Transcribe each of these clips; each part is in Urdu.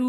2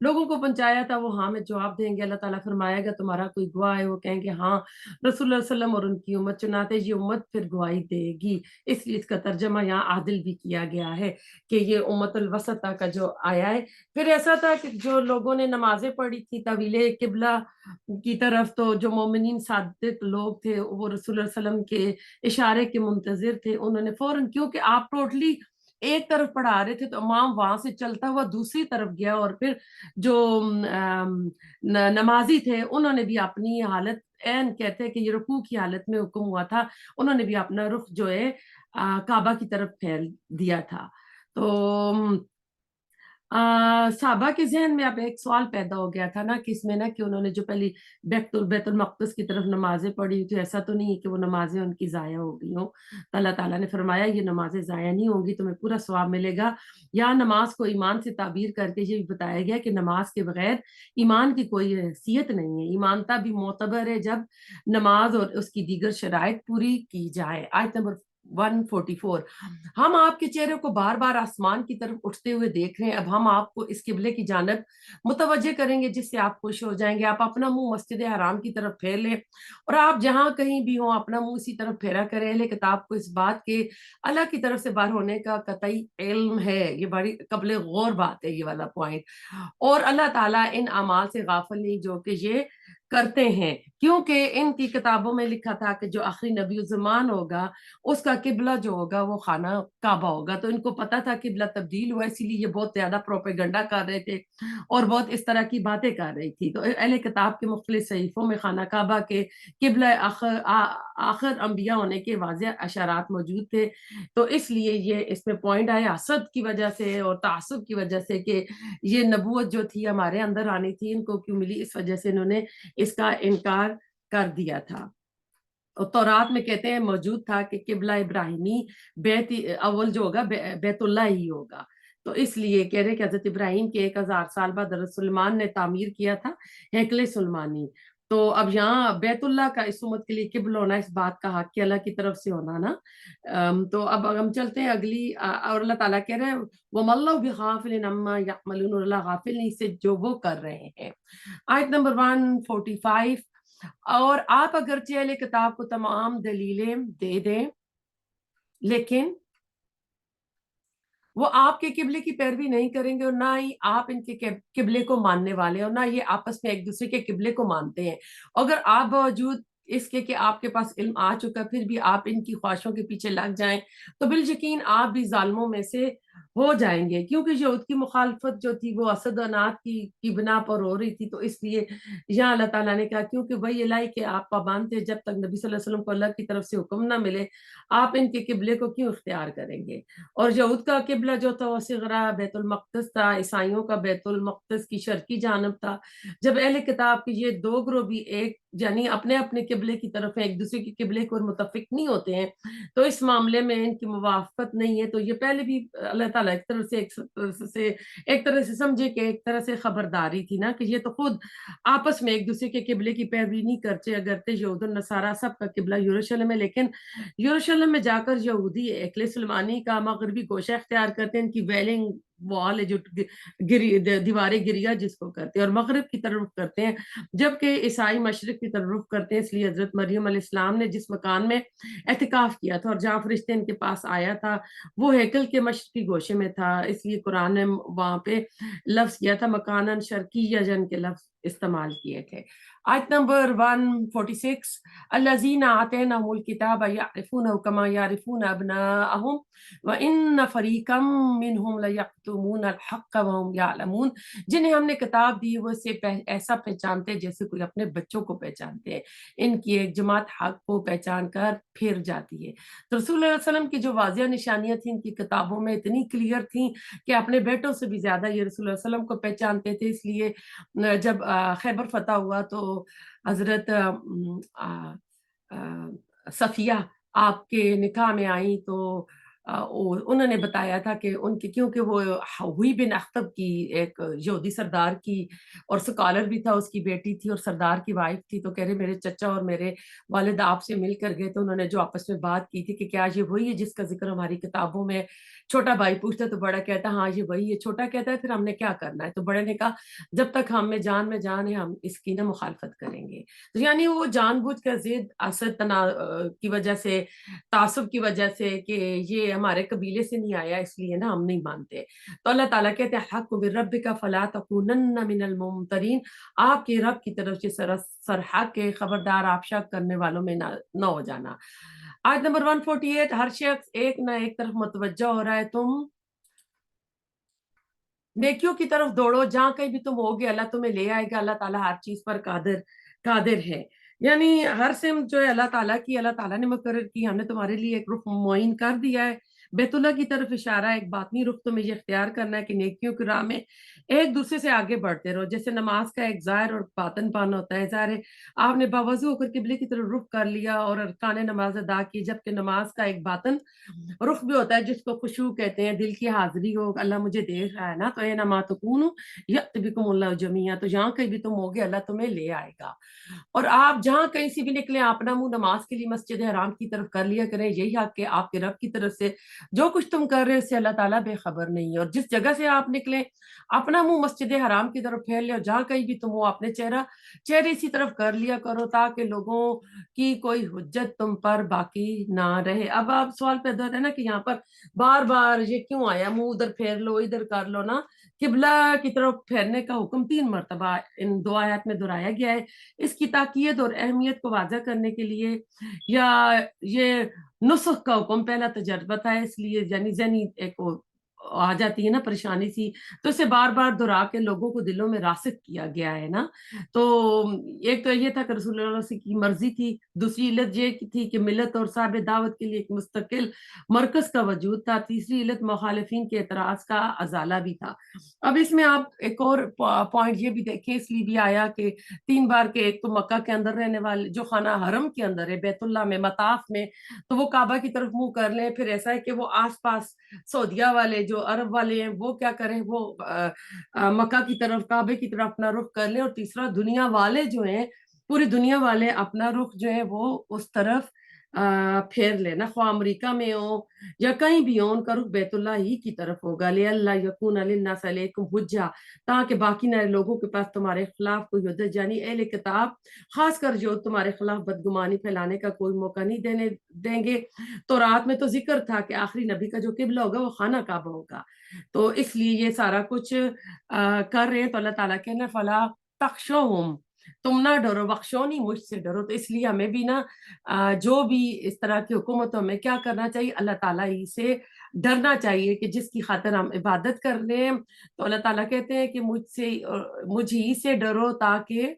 لوگوں کو پہنچایا تھا وہ ہاں میں جواب دیں گے، اللہ تعالیٰ فرمائے گا تمہارا کوئی گواہ ہے، وہ کہیں گے ہاں رسول اللہ صلی اللہ علیہ وسلم اور ان کی امت، چنانچہ یہ امت پھر گواہی دے گی۔ اس لیے اس کا ترجمہ یہاں عادل بھی کیا گیا ہے کہ یہ امت الوسطہ کا جو آیا ہے۔ پھر ایسا تھا کہ جو لوگوں نے نمازیں پڑھی تھی طویل قبلہ کی طرف، تو جو مومنین صادق لوگ تھے وہ رسول اللہ صلی اللہ علیہ وسلم کے اشارے کے منتظر تھے، انہوں نے فوراً، کیونکہ آپ ٹوٹلی ایک طرف پڑھا رہے تھے تو امام وہاں سے چلتا ہوا دوسری طرف گیا، اور پھر جو نمازی تھے انہوں نے بھی اپنی حالت این کہتے ہیں کہ یہ رکوع کی حالت میں حکم ہوا تھا، انہوں نے بھی اپنا رخ جو ہے کعبہ کی طرف پھیل دیا تھا۔ تو صحابہ کے ذہن میں اب ایک سوال پیدا ہو گیا تھا نا کہ اس میں نا کہ انہوں نے جو پہلی بیت المقدس کی طرف نمازیں پڑھی تھی، ایسا تو نہیں ہے کہ وہ نمازیں ان کی ضائع ہو گئی ہوں۔ تو اللہ تعالیٰ نے فرمایا یہ نمازیں ضائع نہیں ہوں گی، تمہیں پورا ثواب ملے گا۔ یا نماز کو ایمان سے تعبیر کر کے یہ بھی بتایا گیا کہ نماز کے بغیر ایمان کی کوئی حیثیت نہیں ہے، ایمان تب بھی معتبر ہے جب نماز اور اس کی دیگر شرائط پوری کی جائے۔ آیت نمبر 144، ہم آپ کے چہرے کو بار بار آسمان کی طرف اٹھتے ہوئے دیکھ رہے ہیں، اب ہم آپ کو اس قبلے کی جانب متوجہ کریں گے جس سے آپ خوش ہو جائیں گے۔ آپ اپنا منہ مسجد حرام کی طرف پھیر لیں، اور آپ جہاں کہیں بھی ہوں اپنا منہ اسی طرف پھیرا کریں۔ اہل کتاب کو اس بات کے اللہ کی طرف سے باہر ہونے کا قطعی علم ہے، یہ بڑی قابل غور بات ہے یہ والا پوائنٹ، اور اللہ تعالیٰ ان اعمال سے غافل نہیں جو کہ یہ کرتے ہیں، کیونکہ ان کی کتابوں میں لکھا تھا کہ جو آخری نبی الزمان ہوگا اس کا قبلہ جو ہوگا وہ خانہ کعبہ ہوگا۔ تو ان کو پتا تھا قبلہ تبدیل ہوا، اسی لیے یہ بہت زیادہ پروپیگنڈا کر رہے تھے اور بہت اس طرح کی باتیں کر رہی تھی۔ تو اہل کتاب کے مختلف صحیفوں میں خانہ کعبہ کے قبلہ آخر انبیاء ہونے کے واضح اشارات موجود تھے، تو اس لیے یہ اس میں پوائنٹ آیا حسد کی وجہ سے اور تعصب کی وجہ سے کہ یہ نبوت جو تھی ہمارے اندر آنی تھی، ان کو کیوں ملی، اس وجہ سے انہوں نے اس کا انکار کر دیا تھا۔ اور تورات میں کہتے ہیں موجود تھا کہ قبلہ ابراہیمی بیت اول جو ہوگا بیت اللہ ہی ہوگا، تو اس لیے کہہ رہے کہ حضرت ابراہیم کے 1000 سال بعد حضرت سلمان نے تعمیر کیا تھا ہیکل سلمانی۔ تو اب یہاں بیت اللہ کا اس امت کے لیے قبل ہونا، اس بات کا حق کہ اللہ کی طرف سے ہونا نا۔ تو اب ہم چلتے ہیں اگلی، اور اللہ تعالیٰ کہہ رہے ہیں وَمَا اللَّهُ بِغَافِلٍ عَمَّا يَعْمَلُونَ، اللہ غافل نہیں سے جو وہ کر رہے ہیں۔ آیت نمبر 145، اور آپ اگرچہ اہل کتاب کو تمام دلیلیں دے دیں لیکن وہ آپ کے قبلے کی پیروی نہیں کریں گے، اور نہ ہی آپ ان کے قبلے کو ماننے والے، اور نہ یہ آپس میں ایک دوسرے کے قبلے کو مانتے ہیں۔ اگر آپ باوجود اس کے کہ آپ کے پاس علم آ چکا پھر بھی آپ ان کی خواہشوں کے پیچھے لگ جائیں تو بالیقین آپ بھی ظالموں میں سے ہو جائیں گے، کیونکہ یہود کی مخالفت جو تھی وہ حسدانات کی بنا پر ہو رہی تھی۔ تو اس لیے یہاں اللہ تعالیٰ نے کہا کیونکہ وہی الہی کہ آپ پابند تھے، جب تک نبی صلی اللہ علیہ وسلم کو اللہ کی طرف سے حکم نہ ملے آپ ان کے قبلے کو کیوں اختیار کریں گے۔ اور یہود کا قبلہ جو تھا وہ صغرا بیت المقدس تھا، عیسائیوں کا بیت المقدس کی شرقی جانب تھا۔ جب اہل کتاب کے یہ دو گروہ بھی ایک یعنی اپنے اپنے قبلے کی طرف ہیں، ایک دوسرے کے قبلے کو متفق نہیں ہوتے ہیں، تو اس معاملے میں ان کی موافقت نہیں ہے۔ تو یہ پہلے بھی اللہ تعالیٰ ایک طرح سے سمجھے کہ ایک طرح سے خبرداری تھی نا کہ یہ تو خود آپس میں ایک دوسرے کے قبلے کی پیروی نہیں کرتے، اگرچہ یہود النصارہ سب کا قبلہ یروشلم ہے، لیکن یروشلم میں جا کر یہودی ایکل سلمانی کا مغربی گوشہ اختیار کرتے ہیں، ان کی ویلنگ وال ہے جو دیوار گریا جس کو کرتے ہیں، اور مغرب کی طرف کرتے ہیں، جبکہ عیسائی مشرق کی طرف کرتے ہیں۔ اس لیے حضرت مریم علیہ السلام نے جس مکان میں اعتکاف کیا تھا اور جہاں فرشتے ان کے پاس آیا تھا وہ ہیکل کے مشرقی گوشے میں تھا، اس لیے قرآن نے وہاں پہ لفظ کیا تھا مکانن شرقیہ جن کے لفظ استعمال کیے تھے۔ آیت نمبر 146، الذین آتیناہم الکتاب یعرفونہ کما یعرفون ابناءہم وان فریقا منہم لیکتمون الحق وہم یعلمون، جنہیں ہم نے کتاب دی وہ اسے ایسا پہچانتے جیسے کوئی اپنے بچوں کو پہچانتے ہیں، ان کی ایک جماعت حق کو پہچان کر پھر جاتی ہے۔ تو رسول اللہ علیہ وسلم کی جو واضح نشانیاں تھیں ان کی کتابوں میں اتنی کلیئر تھیں کہ اپنے بیٹوں سے بھی زیادہ یہ رسول اللہ علیہ وسلم کو پہچانتے تھے۔ اس لیے جب خیبر فتح ہوا تو حضرت صفیہ آپ کے نکاح میں آئیں تو انہوں نے بتایا تھا کہ ان کی، کیونکہ وہ ہوئی بن اختب کی ایک یہودی سردار کی اور سکالر بھی تھا، اس کی بیٹی تھی اور سردار کی وائف تھی، تو کہہ رہے میرے چچا اور میرے والد آپ سے مل کر گئے، تو انہوں نے جو آپس میں بات کی تھی کہ کیا یہ وہی ہے جس کا ذکر ہماری کتابوں میں، چھوٹا بھائی پوچھتا تو بڑا کہتا ہاں یہ وہی ہے، چھوٹا کہتا ہے پھر ہم نے کیا کرنا ہے، تو بڑے نے کہا جب تک ہم میں جان ہے ہم اس کی نہ مخالفت کریں گے. تو یعنی وہ جان بوجھ کر ضد اسد کی وجہ سے، تعصب کی وجہ سے کہ یہ ہمارے قبیلے سے نہیں آیا اس لیے نا ہم نہیں مانتے. تو اللہ تعالیٰ کہتے ہیں حق بربک فلا تکونن من الممترین، آپ کے رب کی طرف سے سرحق کے خبردار آپ شک کرنے والوں میں نہ ہو جانا. آیت نمبر 148، ہر شخص ایک نہ ایک طرف متوجہ ہو رہا ہے، تم نیکیوں کی طرف دوڑو، جہاں کہیں بھی تم ہوگے اللہ تمہیں لے آئے گا. اللہ تعالیٰ ہر چیز پر قادر ہے. یعنی ہر سمت جو ہے اللہ تعالیٰ کی، اللہ تعالیٰ نے مقرر کی، ہم نے تمہارے لیے ایک رخ معین کر دیا ہے، بیت اللہ کی طرف اشارہ ہے، ایک باطنی رخ تمہیں یہ اختیار کرنا ہے کہ نیکیوں کی راہ میں ایک دوسرے سے آگے بڑھتے رہو. جیسے نماز کا ایک ظاہر اور باطن پان ہوتا ہے، ظاہر ہے آپ نے باوضو ہو کر قبلے کی طرف رخ کر لیا اور ارکان نماز ادا کی، جبکہ نماز کا ایک باطن رخ بھی ہوتا ہے جس کو خشوع کہتے ہیں، دل کی حاضری ہو، اللہ مجھے دیکھ رہا ہے نا، تو اینما تکونوا یأت بکم اللہ جمیعا، تو جہاں کہیں بھی تم ہوگے اللہ تمہیں لے آئے گا. اور آپ جہاں کہیں سے بھی نکلیں اپنا منہ نماز کے لیے مسجد حرام کی طرف کر لیا کریں، یہی حق کہ آپ کے رب کی طرف سے جو کچھ تم کر رہے ہیں اس سے اللہ تعالیٰ بے خبر نہیں ہے. اور جس جگہ سے آپ نکلیں اپنا منہ مسجد حرام کی طرف پھیر لے، اور جہاں کہیں بھی تم ہو اپنے چہرے اسی طرف کر لیا کرو تاکہ لوگوں کی کوئی حجت تم پر باقی نہ رہے. اب آپ سوال پیدا ہوتا ہے نا کہ یہاں پر بار بار یہ کیوں آیا، منہ ادھر پھیر لو ادھر کر لو نا. قبلہ کی طرف پھیرنے کا حکم 3 مرتبہ ان 2 آیات میں دہرایا گیا ہے، اس کی تاکید اور اہمیت کو واضح کرنے کے لیے، یا یہ نسخ کا حکم پہلا تجربہ تھا اس لیے یعنی ذہنی ایک آ جاتی ہے نا پریشانی سی، تو اسے بار بار دہرا کے لوگوں کو دلوں میں راسخ کیا گیا ہے نا. تو ایک تو یہ تھا کہ رسول اللہ صلی اللہ علیہ وسلم کی مرضی تھی، دوسری علت یہ تھی کہ ملت اور صاحب دعوت کے لیے ایک مستقل مرکز کا وجود تھا، تیسری علت مخالفین کے اعتراض کا ازالہ بھی تھا. اب اس میں آپ ایک اور پوائنٹ یہ بھی دیکھیں، اس لیے بھی آیا کہ 3 بار کے، ایک تو مکہ کے اندر رہنے والے جو خانہ حرم کے اندر ہے بیت اللہ میں مطاف میں، تو وہ کعبہ کی طرف منہ کر لیں. پھر ایسا ہے کہ وہ آس پاس سعودیہ والے جو عرب والے ہیں وہ کیا کریں، وہ مکہ کی طرف کعبے کی طرف اپنا رخ کر لیں. اور تیسرا دنیا والے جو ہیں، پوری دنیا والے اپنا رخ جو ہے وہ اس طرف پھیر لینا، خواہ امریکہ میں ہو یا کہیں بھی ہو ان کا رخ بیت اللہ ہی کی طرف ہوگا. لِأَلَّا يَكُونَ لِلنَّاسِ عَلَيْكُمْ حُجَّةٌ، تاکہ باقی نئے لوگوں کے پاس تمہارے خلاف کوئی حجت، یعنی اہل کتاب خاص کر جو تمہارے خلاف بدگمانی پھیلانے کا کوئی موقع نہیں دیں گے. تو رات میں تو ذکر تھا کہ آخری نبی کا جو قبلہ ہوگا وہ خانہ کعبہ ہوگا، تو اس لیے یہ سارا کچھ کر رہے ہیں. تو اللہ تعالیٰ کہنا فلا تخشوہم، تم نہ ڈرو، بخشونی مجھ سے ڈرو. تو اس لیے ہمیں بھی نا جو بھی اس طرح کی حکومتوں میں کیا کرنا چاہیے، اللہ تعالیٰ ہی سے ڈرنا چاہیے کہ جس کی خاطر ہم عبادت کر رہے ہیں. تو اللہ تعالیٰ کہتے ہیں کہ مجھ ہی سے ڈرو تاکہ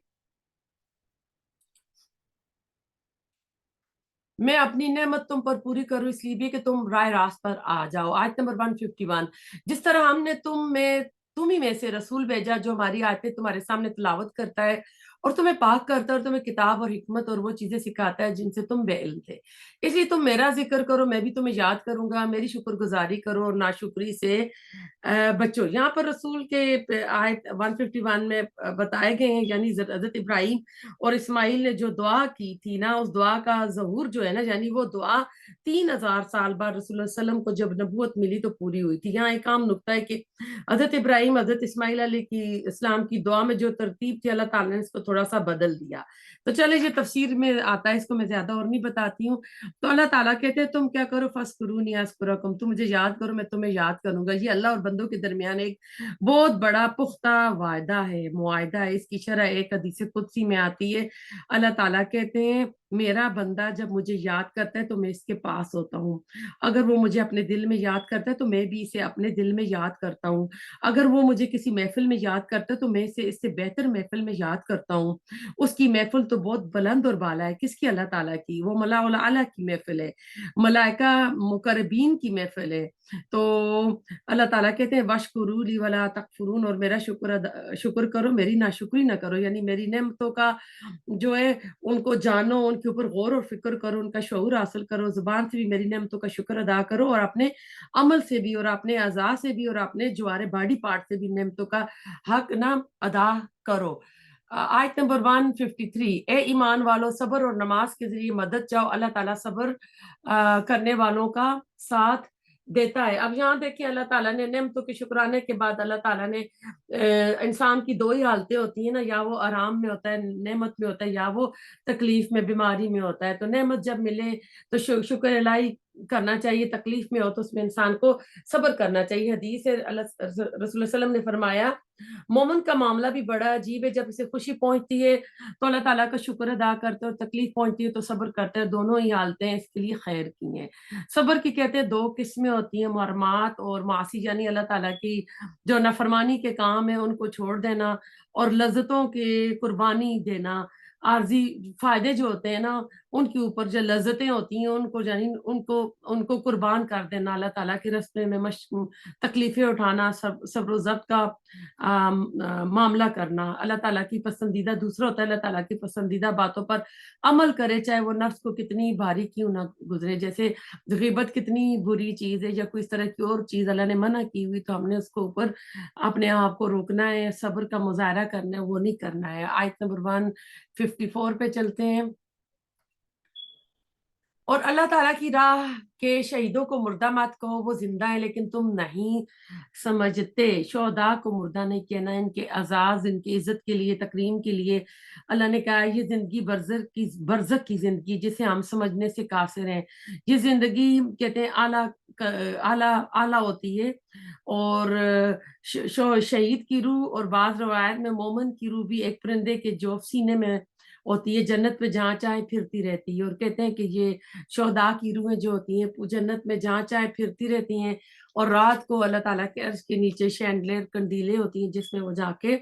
میں اپنی نعمت تم پر پوری کروں، اس لیے بھی کہ تم راہ راست پر آ جاؤ. آیت نمبر 151، جس طرح ہم نے تم ہی میں سے رسول بھیجا جو ہماری آیتیں تمہارے سامنے تلاوت کرتا ہے اور تمہیں پاک کرتا ہے اور تمہیں کتاب اور حکمت اور وہ چیزیں سکھاتا ہے جن سے تم بے علم تھے، اس لیے تم میرا ذکر کرو، میں بھی تمہیں یاد کروں گا، میری شکر گزاری کرو اور ناشکری سے بچو. یہاں پر رسول کے آیت 151 میں بتائے گئے ہیں، یعنی حضرت ابراہیم اور اسماعیل نے جو دعا کی تھی نا، اس دعا کا ظہور جو ہے نا، یعنی وہ دعا 3000 سال بعد رسول اللہ صلی اللہ علیہ وسلم کو جب نبوت ملی تو پوری ہوئی تھی. یہاں ایک عام نقطہ ہے کہ حضرت ابراہیم حضرت اسماعیل علیہ کی اسلام کی دعا میں جو ترتیب تھی اللہ تعالیٰ نے اس کو تھوڑا سا بدل دیا. تو چلے یہ تفسیر میں آتا ہے، اس کو میں زیادہ اور نہیں بتاتی ہوں. تو اللہ تعالیٰ کہتے ہیں تم کیا کرو، فَاذْكُرُونِی أَذْكُرْكُم، تم مجھے یاد کرو میں تمہیں یاد کروں گا. یہ اللہ اور بندوں کے درمیان ایک بہت بڑا پختہ وعدہ ہے، معاہدہ ہے. اس کی شرح ایک حدیث قدسی میں آتی ہے، اللہ تعالیٰ کہتے ہیں میرا بندہ جب مجھے یاد کرتا ہے تو میں اس کے پاس ہوتا ہوں، اگر وہ مجھے اپنے دل میں یاد کرتا ہے تو میں بھی اسے اپنے دل میں یاد کرتا ہوں، اگر وہ مجھے کسی محفل میں یاد کرتا ہے تو میں اسے اس سے بہتر محفل میں یاد کرتا ہوں، اس کی محفل تو بہت بلند اور بالا ہے. کس کی؟ اللہ تعالیٰ کی. وہ ملا اعلیٰ کی محفل ہے، ملائکہ مقربین کی محفل ہے. تو اللہ تعالیٰ کہتے ہیں وَاشْکُرُوا لِی وَلَا تَکْفُرُونَ، اور میرا شکر کرو، میری ناشکری نہ کرو. یعنی میری نعمتوں کا جو ہے ان کو جانو، ان کے اوپر غور اور فکر کرو، ان کا شعور حاصل کرو، زبان سے بھی میری نعمتوں کا شکر ادا کرو، اور اپنے عمل سے بھی، اور اپنے اعضاء سے بھی، اور اپنے جوارے باڈی پارٹ سے بھی نعمتوں کا حق نہ ادا کرو. آیت نمبر 153، اے ایمان والو صبر اور نماز کے ذریعے مدد چاہو، اللہ تعالیٰ صبر کرنے والوں کا ساتھ دیتا ہے. اب یہاں دیکھیں اللہ تعالیٰ نے نعمتوں کے شکرانے کے بعد اللہ تعالیٰ نے انسان کی دو ہی حالتیں ہوتی ہیں نا، یا وہ آرام میں ہوتا ہے، نعمت میں ہوتا ہے، یا وہ تکلیف میں، بیماری میں ہوتا ہے. تو نعمت جب ملے تو شکر الہی کرنا چاہیے، تکلیف میں ہو تو اس میں انسان کو صبر کرنا چاہیے. حدیث ہے رسول اللہ صلی اللہ علیہ وسلم نے فرمایا مومن کا معاملہ بھی بڑا عجیب ہے، جب اسے خوشی پہنچتی ہے تو اللہ تعالیٰ کا شکر ادا کرتے ہیں، اور تکلیف پہنچتی ہے تو صبر کرتے ہیں. دونوں ہی حالتیں اس کے لیے خیر کی ہیں. صبر کی کہتے ہیں دو قسمیں ہوتی ہیں، محرمات اور معاصی، یعنی اللہ تعالیٰ کی جو نافرمانی کے کام ہیں ان کو چھوڑ دینا، اور لذتوں کی قربانی دینا. عارضی فائدے جو ہوتے ہیں نا ان کے اوپر جو لذتیں ہوتی ہیں ان کو، یعنی ان کو قربان کر دینا، اللہ تعالیٰ کے راستے میں تکلیفیں اٹھانا، صبر و ضبط کا معاملہ کرنا. اللہ تعالیٰ کی پسندیدہ دوسرا ہوتا ہے اللہ تعالیٰ کی پسندیدہ باتوں پر عمل کرے، چاہے وہ نفس کو کتنی بھاری کیوں نہ گزرے. جیسے غیبت کتنی بری چیز ہے، یا کوئی اس طرح کی اور چیز اللہ نے منع کی ہوئی تو ہم نے اس کو اوپر اپنے آپ کو روکنا ہے، صبر کا مظاہرہ کرنا ہے، وہ نہیں کرنا ہے. آیت نمبر 154 پہ چلتے ہیں. اور اللہ تعالیٰ کی راہ کے شہیدوں کو مردہ مت کہو، وہ زندہ ہے لیکن تم نہیں سمجھتے. شہداء کو مردہ نہیں کہنا، ان کے اعزاز، ان کی عزت کے لیے، تکریم کے لیے اللہ نے کہا یہ زندگی برزخ کی زندگی جسے ہم سمجھنے سے قاصر ہیں. یہ زندگی کہتے ہیں اعلیٰ ہوتی ہے. اور شہید کی روح، اور بعض روایت میں مومن کی روح بھی ایک پرندے کے جوف سینے میں ہوتی ہے، جنت میں جہاں چاہے پھرتی رہتی ہے. اور کہتے ہیں کہ یہ شہداء کی روحیں جو ہوتی ہیں جنت میں جہاں چاہے پھرتی رہتی ہیں، اور رات کو اللہ تعالیٰ کے عرش کے نیچے شینڈلر کنڈیلیں ہوتی ہیں جس میں وہ جا کے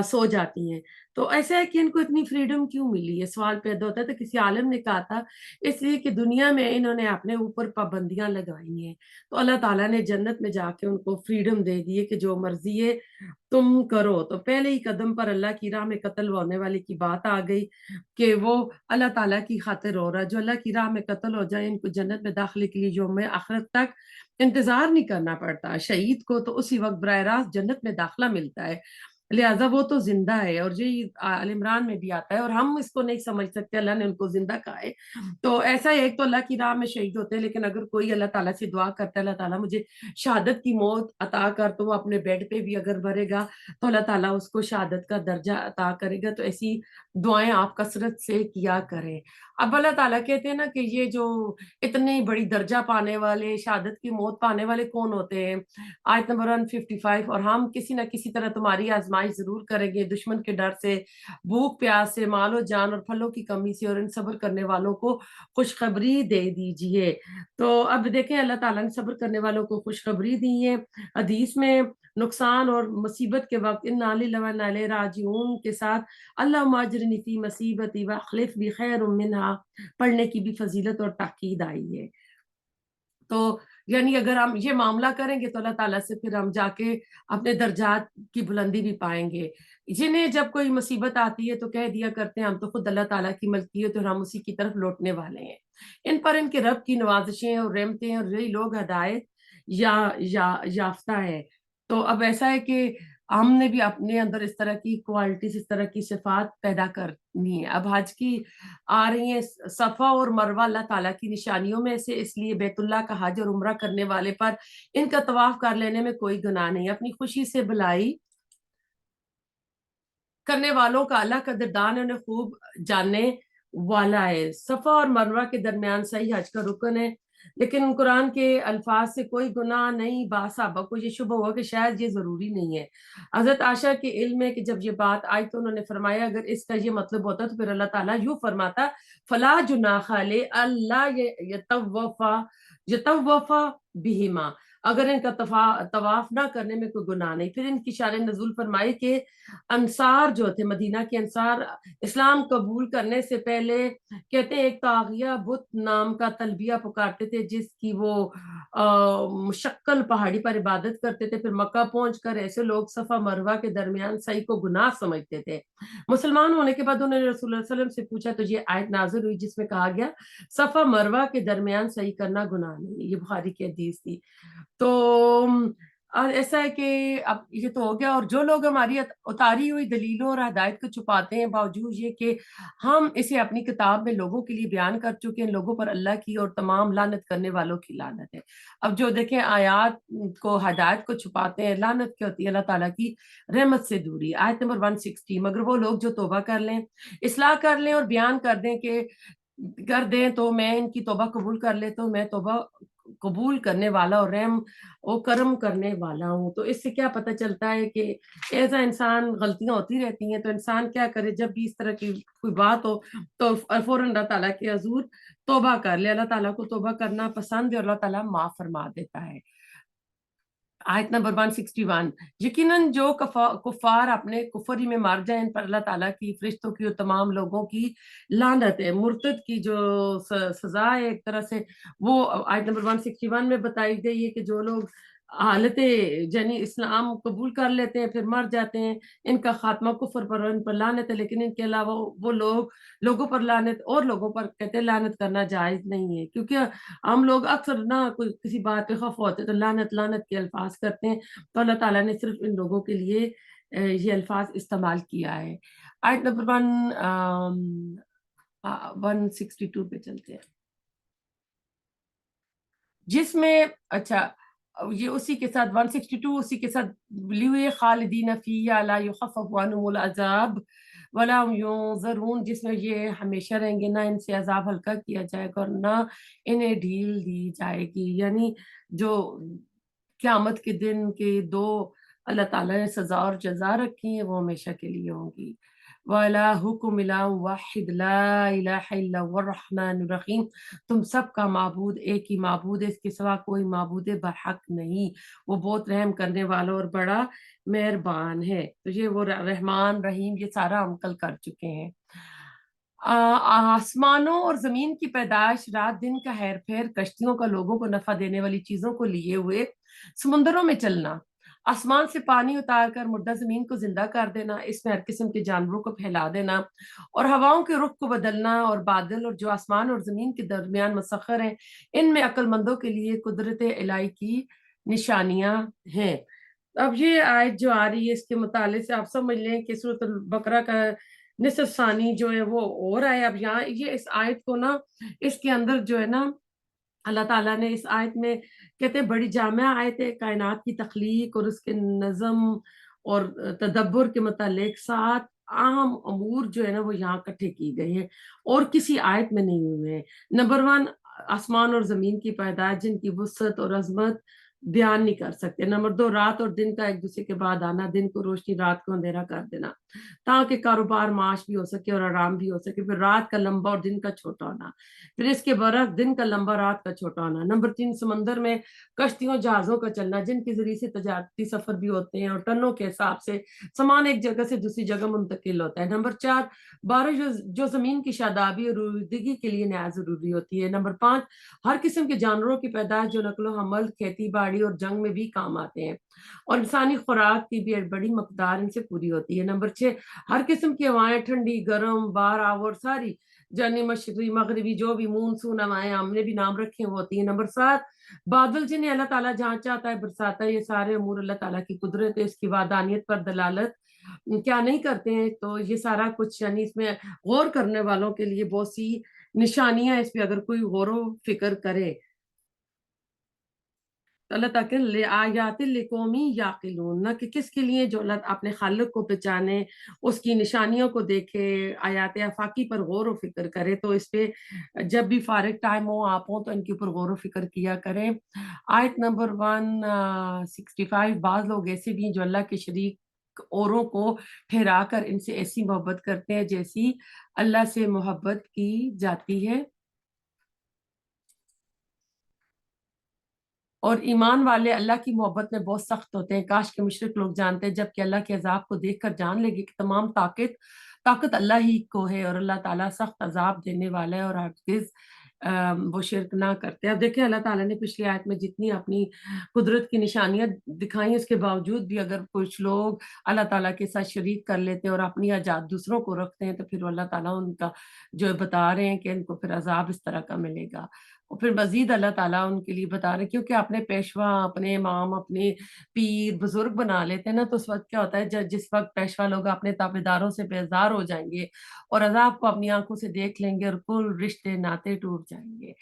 سو جاتی ہیں. تو ایسا ہے کہ ان کو اتنی فریڈم کیوں ملی ہے، سوال پیدا ہوتا ہے. تو کسی عالم نے کہا تھا اس لیے کہ دنیا میں انہوں نے اپنے اوپر پابندیاں لگائی ہیں، تو اللہ تعالیٰ نے جنت میں جا کے ان کو فریڈم دے دی ہے کہ جو مرضی ہے تم کرو. تو پہلے ہی قدم پر اللہ کی راہ میں قتل ہونے والے کی بات آ گئی کہ وہ اللہ تعالیٰ کی خاطر ہو رہا. جو اللہ کی راہ میں قتل ہو جائے ان کو جنت میں داخلے کے لیے یوم آخرت تک انتظار نہیں کرنا پڑتا. شہید کو تو اسی وقت براہ راست جنت میں داخلہ ملتا ہے، لہٰذا وہ تو زندہ ہے. اور یہ آل عمران میں بھی آتا ہے، اور ہم اس کو نہیں سمجھ سکتے، اللہ نے ان کو زندہ کہا ہے. تو ایسا ہے، ایک تو اللہ کی راہ میں شہید ہوتے ہیں، لیکن اگر کوئی اللہ تعالیٰ سے دعا کرتا ہے اللہ تعالیٰ مجھے شہادت کی موت عطا کر، تو وہ اپنے بیڈ پہ بھی اگر مرے گا تو اللہ تعالیٰ اس کو شہادت کا درجہ عطا کرے گا. تو ایسی دعائیں آپ کثرت سے کیا کریں. اب اللہ تعالیٰ کہتے ہیں نا کہ یہ جو اتنی بڑی درجہ پانے والے، شہادت کی موت پانے والے کون ہوتے ہیں. آیت نمبر 155، اور ہم کسی نہ کسی طرح تمہاری آزمائش ضرور کریں گے، دشمن کے ڈر سے، بھوک پیاس سے، مال و جان اور پھلوں کی کمی سے، اور ان صبر کرنے والوں کو خوشخبری دے دیجئے. تو اب دیکھیں اللہ تعالیٰ نے صبر کرنے والوں کو خوشخبری دی ہے. حدیث میں نقصان اور مصیبت کے وقت انا للہ و انا الیہ راجعون کے ساتھ اللہم اجرنی فی مصیبتی واخلف بی خیر منہا پڑھنے کی بھی فضیلت اور تاکید آئی ہے. تو یعنی اگر ہم یہ معاملہ کریں گے تو اللہ تعالیٰ سے پھر ہم جا کے اپنے درجات کی بلندی بھی پائیں گے. جنہیں جب کوئی مصیبت آتی ہے تو کہہ دیا کرتے ہیں ہم تو خود اللہ تعالیٰ کی ملکیت اور ہم اسی کی طرف لوٹنے والے ہیں. ان پر ان کے رب کی نوازشیں اور رحمتیں، اور یہی لوگ ہدایت یافتہ ہے. تو اب ایسا ہے کہ ہم نے بھی اپنے اندر اس طرح کی کوالٹیز، اس طرح کی صفات پیدا کرنی ہے. اب حج کی آ رہی ہیں، صفا اور مروہ اللہ تعالیٰ کی نشانیوں میں سے، اس لیے بیت اللہ کا حج اور عمرہ کرنے والے پر ان کا طواف کر لینے میں کوئی گناہ نہیں. اپنی خوشی سے بھلائی کرنے والوں کا اللہ قدردان ہے، انہیں خوب جاننے والا ہے. صفا اور مروہ کے درمیان صحیح حج کا رکن ہے، لیکن قرآن کے الفاظ سے کوئی گناہ نہیں. صحابہ کو یہ شبہ ہوا کہ شاید یہ ضروری نہیں ہے. حضرت عائشہ کے علم ہے کہ جب یہ بات آئی تو انہوں نے فرمایا اگر اس کا یہ مطلب ہوتا تو پھر اللہ تعالیٰ یوں فرماتا فلا جناح علیہ اللہ یطوف بہما. اگر ان کا طواف نہ کرنے میں کوئی گناہ نہیں۔ پھر ان کی شان نزول فرمائی کہ انصار جو تھے، مدینہ کے انصار، اسلام قبول کرنے سے پہلے کہتے ہیں ایک طاغیہ بت نام کا تلبیہ پکارتے تھے، جس کی وہ مشکل پہاڑی پر عبادت کرتے تھے۔ پھر مکہ پہنچ کر ایسے لوگ صفا مروہ کے درمیان سعی کو گناہ سمجھتے تھے۔ مسلمان ہونے کے بعد انہوں نے رسول اللہ صلی اللہ علیہ وسلم سے پوچھا تو یہ آیت نازل ہوئی جس میں کہا گیا صفا مروہ کے درمیان صحیح کرنا گناہ نہیں۔ یہ بخاری کی حدیث تھی۔ تو ایسا ہے کہ اب یہ تو ہو گیا، اور جو لوگ ہماری اتاری ہوئی دلیلوں اور ہدایت کو چھپاتے ہیں، باوجود یہ کہ ہم اسے اپنی کتاب میں لوگوں کے لیے بیان کر چکے ہیں، لوگوں پر اللہ کی اور تمام لعنت کرنے والوں کی لعنت ہے۔ اب جو دیکھیں آیات کو، ہدایت کو چھپاتے ہیں، لعنت کیا ہوتی ہے؟ اللہ تعالیٰ کی رحمت سے دوری۔ آیت نمبر 160، مگر وہ لوگ جو توبہ کر لیں، اصلاح کر لیں اور بیان کر دیں تو میں ان کی توبہ قبول کر لیتا ہوں، میں توبہ قبول کرنے والا اور رحم و کرم کرنے والا ہوں۔ تو اس سے کیا پتہ چلتا ہے کہ ایسا انسان، غلطیاں ہوتی رہتی ہیں، تو انسان کیا کرے، جب بھی اس طرح کی کوئی بات ہو تو فوراً اللہ تعالیٰ کے حضور توبہ کر لے۔ اللہ تعالیٰ کو توبہ کرنا پسند ہے اور اللہ تعالیٰ معاف فرما دیتا ہے۔ آیت نمبر 161، یقیناً جو کفار اپنے کفر ہی میں مر جائیں، ان پر اللہ تعالیٰ کی، فرشتوں کی اور تمام لوگوں کی لعنت ہے۔ مرتد کی جو سزا ہے ایک طرح سے، وہ آیت نمبر 161 میں بتائی گئی ہے کہ جو لوگ حالت یعنی اسلام قبول کر لیتے ہیں پھر مر جاتے ہیں، ان کا خاتمہ کفر پر، ان پر لعنت ہے۔ لیکن ان کے علاوہ وہ لوگوں پر لعنت اور لوگوں پر کہتے ہیں لعنت کرنا جائز نہیں ہے، کیونکہ ہم لوگ اکثر نہ کوئی کسی بات پہ خفا ہوتے تو لعنت لعنت کے الفاظ کرتے ہیں، تو اللہ تعالیٰ نے صرف ان لوگوں کے لیے یہ الفاظ استعمال کیا ہے۔ آیت نمبر 162 پہ چلتے ہیں، جس میں اچھا یہ اسی کے ساتھ 162 اسی کے ساتھ لیے خالدین فیہا لا یخفف عنہم العذاب ولا هم ینظرون، جس میں یہ ہمیشہ رہیں گے، نہ ان سے عذاب ہلکا کیا جائے گا اور نہ انہیں ڈھیل دی جائے گی۔ یعنی جو قیامت کے دن کے دو اللہ تعالیٰ نے سزا اور جزا رکھی ہیں وہ ہمیشہ کے لیے ہوں گی۔ وَإِلَٰهُكُمْ إِلَٰهٌ وَاحِدٌ لَا إِلَٰهَ إِلَّا هُوَ الرَّحْمَٰنُ الرَّحِيمُ، تم سب کا معبود ایک ہی معبود ہے، اس کے سوا کوئی معبود برحق نہیں، وہ بہت رحم کرنے والا اور بڑا مہربان ہے۔ تو یہ وہ رحمان رحیم یہ سارا ہم کل کر چکے ہیں۔ آسمانوں اور زمین کی پیدائش، رات دن کا ہیر پھیر، کشتیوں کا لوگوں کو نفع دینے والی چیزوں کو لیے ہوئے سمندروں میں چلنا، آسمان سے پانی اتار کر مردہ زمین کو زندہ کر دینا، اس میں ہر قسم کے جانوروں کو پھیلا دینا اور ہواؤں کے رخ کو بدلنا، اور بادل اور جو آسمان اور زمین کے درمیان مسخر ہیں، ان میں عقل مندوں کے لیے قدرت الہی کی نشانیاں ہیں۔ اب یہ آیت جو آ رہی ہے اس کے مطالعے سے آپ سمجھ لیں کہ سورۃ البقرہ کا نصف ثانی جو ہے وہ ہو رہا ہے۔ اب یہاں یہ اس آیت کو نا، اس کے اندر جو ہے نا اللہ تعالیٰ نے اس آیت میں کہتے ہیں بڑی جامع آیت ہے، کائنات کی تخلیق اور اس کے نظم اور تدبر کے متعلق 7 اہم امور جو ہے نا وہ یہاں اکٹھے کی گئے ہیں اور کسی آیت میں نہیں ہوئے ہیں۔ نمبر 1، آسمان اور زمین کی پیدائش جن کی وسعت اور عظمت بیان نہیں کر سکتے۔ نمبر 2، رات اور دن کا ایک دوسرے کے بعد آنا، دن کو روشنی رات کو اندھیرا کر دینا تاکہ کاروبار معاش بھی ہو سکے اور آرام بھی ہو سکے۔ پھر رات کا لمبا اور دن کا چھوٹا ہونا، پھر اس کے برعکس دن کا لمبا رات کا چھوٹا ہونا۔ نمبر 3، سمندر میں کشتیوں جہازوں کا چلنا جن کے ذریعے سے تجارتی سفر بھی ہوتے ہیں اور ٹنوں کے حساب سے سامان ایک جگہ سے دوسری جگہ منتقل ہوتا ہے۔ نمبر 4، بارش جو زمین کی شادابی اور رویدگی کے لیے نہایت ضروری ہوتی ہے۔ نمبر 5، ہر قسم کے جانوروں کی پیدائش جو نقل و حمل، کھیتی باڑی اور جنگ میں بھی کام آتے ہیں، اور انسانی خوراک کی بھی ایک بڑی مقدار ان سے پوری ہوتی ہے۔ نمبر 6، ہر قسم کی ہوائیں، ٹھنڈی، گرم، بار آور، ساری یعنی مشرقی مغربی جو بھی مونسون ہوائیں ہم نے بھی نام رکھے ہوتی ہیں۔ نمبر 7، بادل جنہیں اللہ تعالیٰ جہاں چاہتا ہے برساتا ہے۔ یہ سارے امور اللہ تعالیٰ کی قدرت ہے، اس کی وحدانیت پر دلالت کیا نہیں کرتے ہیں؟ تو یہ سارا کچھ یعنی اس میں غور کرنے والوں کے لیے بہت سی نشانیاں، اس پہ اگر کوئی غور و فکر کرے تو اللہ تعالیٰ آیات لقومی یعقلون، نہ کہ کس کے لیے جو اللہ اپنے خالق کو پہچانے، اس کی نشانیوں کو دیکھے، آیات آفاقی پر غور و فکر کرے۔ تو اس پہ جب بھی فارغ ٹائم ہو آپ ہوں تو ان کے اوپر غور و فکر کیا کریں۔ آیت نمبر 165، بعض لوگ ایسے بھی ہیں جو اللہ کے شریک اوروں کو ٹھہرا کر ان سے ایسی محبت کرتے ہیں جیسی اللہ سے محبت کی جاتی ہے۔ اور ایمان والے اللہ کی محبت میں بہت سخت ہوتے ہیں، کاش کہ مشرک لوگ جانتے ہیں، جبکہ اللہ کے عذاب کو دیکھ کر جان لے گی کہ تمام طاقت اللہ ہی کو ہے، اور اللہ تعالیٰ سخت عذاب دینے والا ہے، اور ہرگز وہ شرک نہ کرتے۔ اب دیکھیں اللہ تعالیٰ نے پچھلی آیت میں جتنی اپنی قدرت کی نشانیاں دکھائی، اس کے باوجود بھی اگر کچھ لوگ اللہ تعالیٰ کے ساتھ شریک کر لیتے ہیں اور اپنی ایجاد دوسروں کو رکھتے ہیں، تو پھر اللہ تعالیٰ ان کا جو بتا رہے ہیں کہ ان کو پھر عذاب اس طرح کا ملے گا۔ اور پھر مزید اللہ تعالیٰ ان کے لیے بتا رہے ہیں، کیونکہ اپنے پیشوا، اپنے امام، اپنے پیر بزرگ بنا لیتے ہیں نا، تو اس وقت کیا ہوتا ہے، جس وقت پیشوا لوگ اپنے تابعداروں سے بیزار ہو جائیں گے اور عذاب کو اپنی آنکھوں سے دیکھ لیں گے، اور کل رشتے ناطے ٹوٹ جائیں گے۔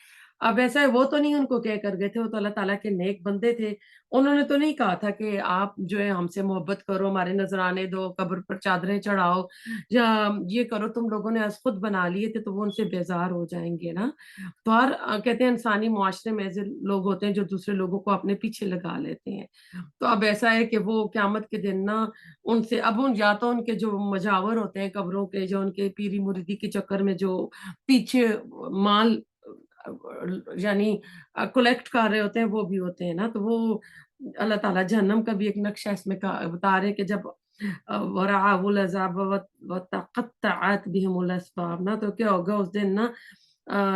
اب ایسا ہے، وہ تو نہیں ان کو کہہ کر گئے تھے، وہ تو اللہ تعالیٰ کے نیک بندے تھے، انہوں نے تو نہیں کہا تھا کہ آپ جو ہے ہم سے محبت کرو، ہمارے نذرانے دو، قبر پر چادریں چڑھاؤ، یا یہ کرو، تم لوگوں نے از خود بنا لیے تھے، تو وہ ان سے بیزار ہو جائیں گے نا۔ تو ہر کہتے ہیں انسانی معاشرے میں ایسے لوگ ہوتے ہیں جو دوسرے لوگوں کو اپنے پیچھے لگا لیتے ہیں۔ تو اب ایسا ہے کہ وہ قیامت کے دن نا ان سے اب یا تو ان کے جو مجاور ہوتے ہیں قبروں کے، جو ان کے پیری مریدی کے چکر میں جو پیچھے مال یعنی کلیکٹ کر رہے ہوتے ہیں، وہ بھی ہوتے ہیں نا، تو وہ اللہ تعالیٰ جہنم کا بھی ایک نقشہ اس میں بتا رہے کہ جب وَرَعَوُا الْعَذَابَ وَتَقَطَّعَتْ بِهِمُ الْأَسْبَابُ نا، تو کیا ہوگا اس دن نا،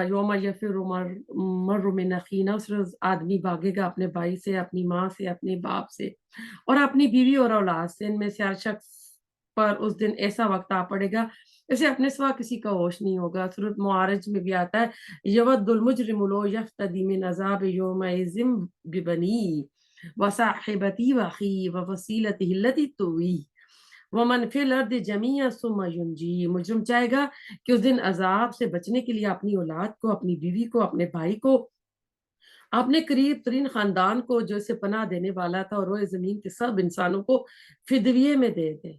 یوم یفر المرء من اخیہ نا، اس روز آدمی بھاگے گا اپنے بھائی سے، اپنی ماں سے، اپنے باپ سے، اور اپنی بیوی اور اولاد سے، ان میں سے ہر شخص پر اس دن ایسا وقت آ پڑے گا اسے اپنے سوا کسی کا ہوش نہیں ہوگا۔ سورۃ معارج میں بھی آتا ہے، یود المجرم لو یفتدی من عذاب یومئذ ببنیہ وصاحبتہ واخیہ وفصیلتہ التی تؤویہ ومن فی الارض جمیعا ثم ینجیہ۔ مجرم چاہے گا کہ اس دن عذاب سے بچنے کے لیے اپنی اولاد کو، اپنی بیوی کو، اپنے بھائی کو، اپنے قریب ترین خاندان کو جو اسے پناہ دینے والا تھا، اور روئے زمین کے سب انسانوں کو فدیے میں دے دے،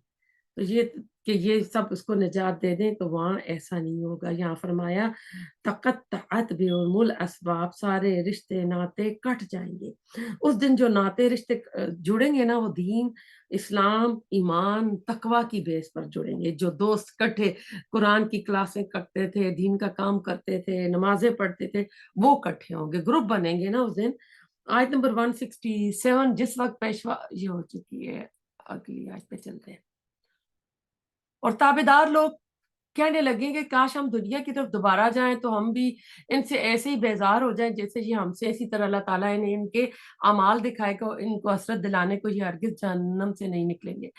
تو یہ کہ یہ سب اس کو نجات دے دیں، تو وہاں ایسا نہیں ہوگا۔ یہاں فرمایا تقطعت بهم الاسباب، سارے رشتے ناطے کٹ جائیں گے۔ اس دن جو ناطے رشتے جڑیں گے نا، وہ دین، اسلام، ایمان، تقوی کی بیس پر جڑیں گے۔ جو دوست کٹھے قرآن کی کلاسیں کرتے تھے، دین کا کام کرتے تھے، نمازیں پڑھتے تھے، وہ کٹھے ہوں گے، گروپ بنیں گے نا اس دن۔ آیت نمبر 167، جس وقت پیشوا یہ ہو چکی ہے، اگلی آیت پہ چلتے ہیں۔ اور تابعدار لوگ کہنے لگیں کہ کاش ہم دنیا کی طرف دوبارہ جائیں تو ہم بھی ان سے ایسے ہی بیزار ہو جائیں جیسے یہ ہم سے، اسی طرح اللہ تعالیٰ نے ان کے اعمال دکھائے کہ ان کو حسرت دلانے کو یہ ہرگز جہنم سے نہیں نکلیں گے۔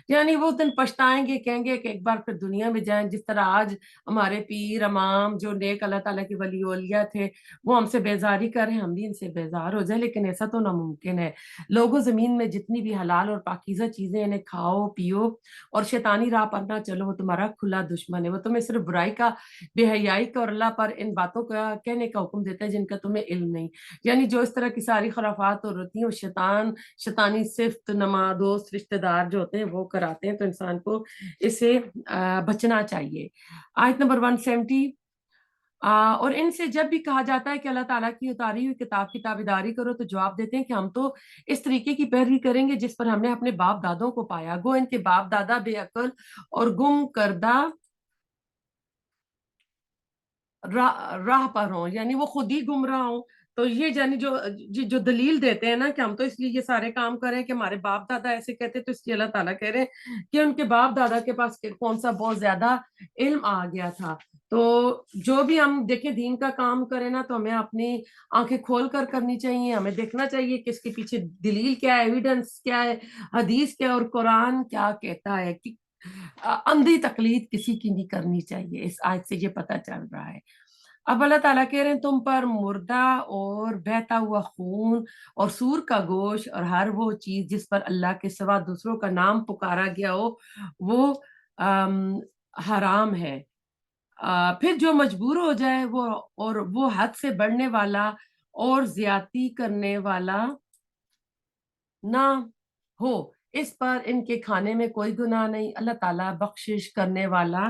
یعنی وہ دن پچھتائیں گے، کہیں گے کہ ایک بار پھر دنیا میں جائیں، جس طرح آج ہمارے پیر امام جو نیک اللہ تعالیٰ کے ولی اولیاء تھے وہ ہم سے بیزاری کریں، ہم بھی ان سے بیزار ہو جائیں، لیکن ایسا تو ناممکن ہے۔ لوگوں زمین میں جتنی بھی حلال اور پاکیزہ چیزیں، انہیں کھاؤ پیو، اور شیطانی راہ پر نہ چلو، وہ تمہارا کھلا دشمن ہے، وہ تمہیں صرف برائی کا، بے حیائی کا اور اللہ پر ان باتوں کا کہنے کا حکم دیتا ہے جن کا تمہیں علم نہیں۔ یعنی جو اس طرح کی ساری خرافات اور ہوتی ہیں، وہ شیطانی صفت نما دوست رشتہ دار جو ہوتے ہیں وہ کراتے ہیں، تو انسان کو اس سے بچنا چاہیے۔ آیت نمبر 170، اور ان سے جب بھی کہا جاتا ہے کہ اللہ تعالیٰ کی اتاری ہوئی کتاب کی تابعداری کرو، تو جواب دیتے ہیں کہ ہم تو اس طریقے کی پیروی کریں گے جس پر ہم نے اپنے باپ دادوں کو پایا، گو ان کے باپ دادا بے عقل اور گم کردہ راہ پر ہوں، یعنی وہ خود ہی گمراہ ہوں۔ تو یہ یعنی جو دلیل دیتے ہیں نا کہ ہم تو اس لیے یہ سارے کام کریں کہ ہمارے باپ دادا ایسے کہتے، تو اس لیے اللہ تعالیٰ کہہ رہے ہیں کہ ان کے باپ دادا کے پاس کون سا بہت زیادہ علم آ گیا تھا۔ تو جو بھی ہم دیکھیں دین کا کام کریں نا، تو ہمیں اپنی آنکھیں کھول کر کرنی چاہیے، ہمیں دیکھنا چاہیے کہ اس کے پیچھے دلیل کیا ہے، ایویڈنس کیا ہے، حدیث کیا ہے، اور قرآن کیا کہتا ہے، کہ اندھی تقلید کسی کی نہیں کرنی چاہیے۔ اس آیت سے یہ پتہ چل رہا ہے۔ اب اللہ تعالیٰ کہہ رہے ہیں تم پر مردہ اور بہتا ہوا خون اور سور کا گوشت اور ہر وہ چیز جس پر اللہ کے سوا دوسروں کا نام پکارا گیا ہو، وہ حرام ہے۔ پھر جو مجبور ہو جائے وہ، اور وہ حد سے بڑھنے والا اور زیادتی کرنے والا نہ ہو، اس پر ان کے کھانے میں کوئی گناہ نہیں، اللہ تعالیٰ بخشش کرنے والا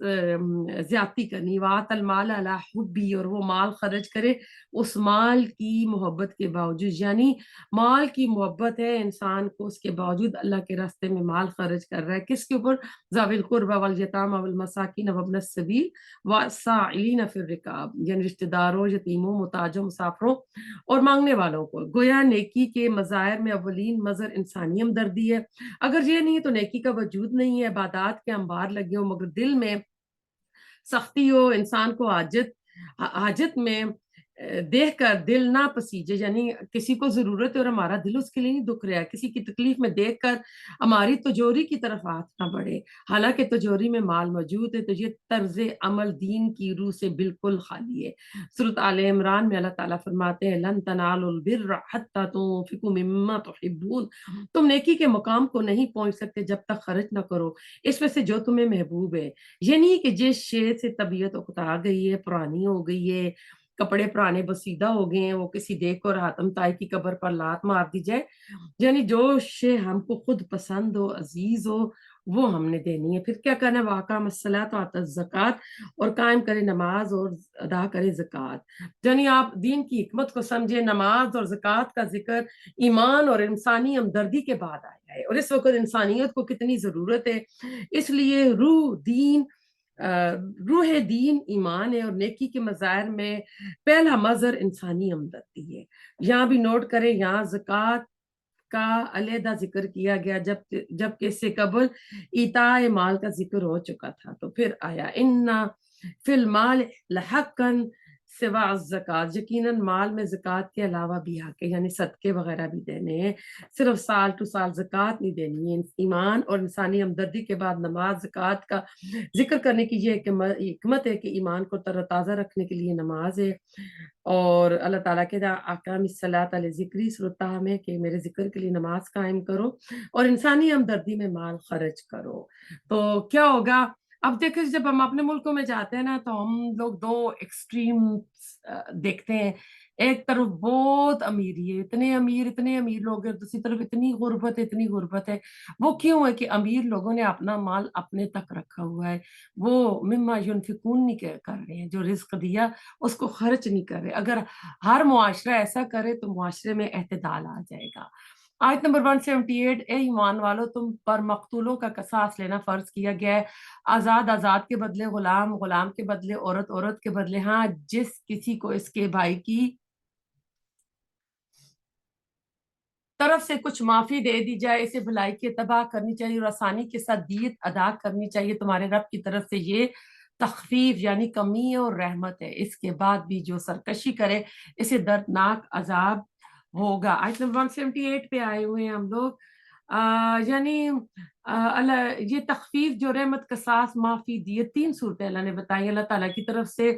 زیادتی کرنی، وَآتَ الْمَالَ عَلَىٰ حُبِّهِ، اور وہ مال خرچ کرے اس مال کی محبت کے باوجود، یعنی مال کی محبت ہے انسان کو، اس کے باوجود اللہ کے راستے میں مال خرچ کر رہا ہے، کس کے اوپر؟ ذوی القربى والیتامى والمساکین وابن السبیل والسائلین فی الرقاب، یعنی رشتہ داروں، یتیموں، محتاجوں، مسافروں اور مانگنے والوں کو۔ گویا نیکی کے مظاہر میں اولین مظہر انسانی ہمدردی ہے۔ اگر یہ نہیں ہے تو نیکی کا وجود نہیں ہے، عبادات کے انبار لگے ہو مگر دل میں سختی ہو، انسان کو حاجت میں دیکھ کر دل نہ پسیجے، یعنی کسی کو ضرورت ہے اور ہمارا دل اس کے لیے نہیں دکھ رہا ہے، کسی کی تکلیف میں دیکھ کر ہماری تجوری کی طرف ہاتھ نہ بڑھے، حالانکہ تجوری میں مال موجود ہے، تو یہ طرز عمل دین کی روح سے بالکل خالی ہے۔ سورۃ آل عمران میں اللہ تعالیٰ فرماتے ہیں لن تنالوا البر حتی تنفقوا مما تحبون، تم نیکی کے مقام کو نہیں پہنچ سکتے جب تک خرچ نہ کرو اس میں سے جو تمہیں محبوب ہے۔ یہ نہیں کہ جس شے سے طبیعت اکتا گئی ہے، پرانی ہو گئی ہے، کپڑے پرانے بسیدہ ہو گئے ہیں، وہ کسی دیکھ اور حاتم تائی کی قبر پر لات مار دی جائے، یعنی جو شے ہم کو خود پسند ہو، عزیز ہو، وہ ہم نے دینی ہے۔ پھر کیا کرنا؟ وَأَقَامَ الصَّلَاةَ وَآتَى الزَّكَاةَ، اور قائم کرے نماز اور ادا کرے زکوٰۃ، یعنی آپ دین کی حکمت کو سمجھے۔ نماز اور زکوٰۃ کا ذکر ایمان اور انسانی ہمدردی کے بعد آیا ہے، اور اس وقت انسانیت کو کتنی ضرورت ہے، اس لیے روح دین ایمان ہے، اور نیکی کے مظاہر میں پہلا مظہر انسانی ہمدردی ہے۔ یہاں بھی نوٹ کریں، یہاں زکوٰۃ کا علیحدہ ذکر کیا گیا جبکہ اس سے قبل ایتاء مال کا ذکر ہو چکا تھا، تو پھر آیا ان فی المال لحقا سوا الزکوٰۃ، یقیناً مال میں زکوٰۃ کے علاوہ بھی حق ہے، یعنی صدقے وغیرہ بھی دینے ہیں، صرف سال ٹو سال زکوٰۃ نہیں دینی ہے۔ ایمان اور انسانی ہمدردی کے بعد نماز زکوٰۃ کا ذکر کرنے کی یہ حکمت ہے کہ ایمان کو تر و تازہ رکھنے کے لیے نماز ہے، اور اللہ تعالیٰ کے احکام الصلاۃ علی ذکری سورۃ طٰہٰ میں کہ میرے ذکر کے لیے نماز قائم کرو اور انسانی ہمدردی میں مال خرچ کرو۔ تو کیا ہوگا؟ اب دیکھیں جب ہم اپنے ملکوں میں جاتے ہیں نا تو ہم لوگ دو ایکسٹریم دیکھتے ہیں، ایک طرف بہت امیری ہے، اتنے امیر لوگ ہیں، دوسری طرف اتنی غربت ہے۔ وہ کیوں ہے کہ امیر لوگوں نے اپنا مال اپنے تک رکھا ہوا ہے، وہ مما ینفقون نہیں کر رہے ہیں، جو رزق دیا اس کو خرچ نہیں کر رہے۔ اگر ہر معاشرہ ایسا کرے تو معاشرے میں اعتدال آ جائے گا۔ آیت نمبر 178، اے ایمان والو، تم پر مقتولوں کا قصاص لینا فرض کیا گیا ہے، آزاد کے بدلے غلام، غلام کے بدلے عورت کے بدلے، ہاں جس کسی کو اس کے بھائی کی طرف سے کچھ معافی دے دی جائے، اسے بھلائی کی اتباع کرنی چاہیے اور آسانی کے ساتھ دیت ادا کرنی چاہیے، تمہارے رب کی طرف سے یہ تخفیف یعنی کمی اور رحمت ہے۔ اس کے بعد بھی جو سرکشی کرے اسے دردناک عذاب ہوگا۔ آیت نمبر 178 پہ آئے ہوئے ہیں ہم لوگ، یعنی یہ تخفیف جو رحمت، قصاص، معافی، دیت، تین صورتیں اللہ نے بتائی اللہ تعالیٰ کی طرف سے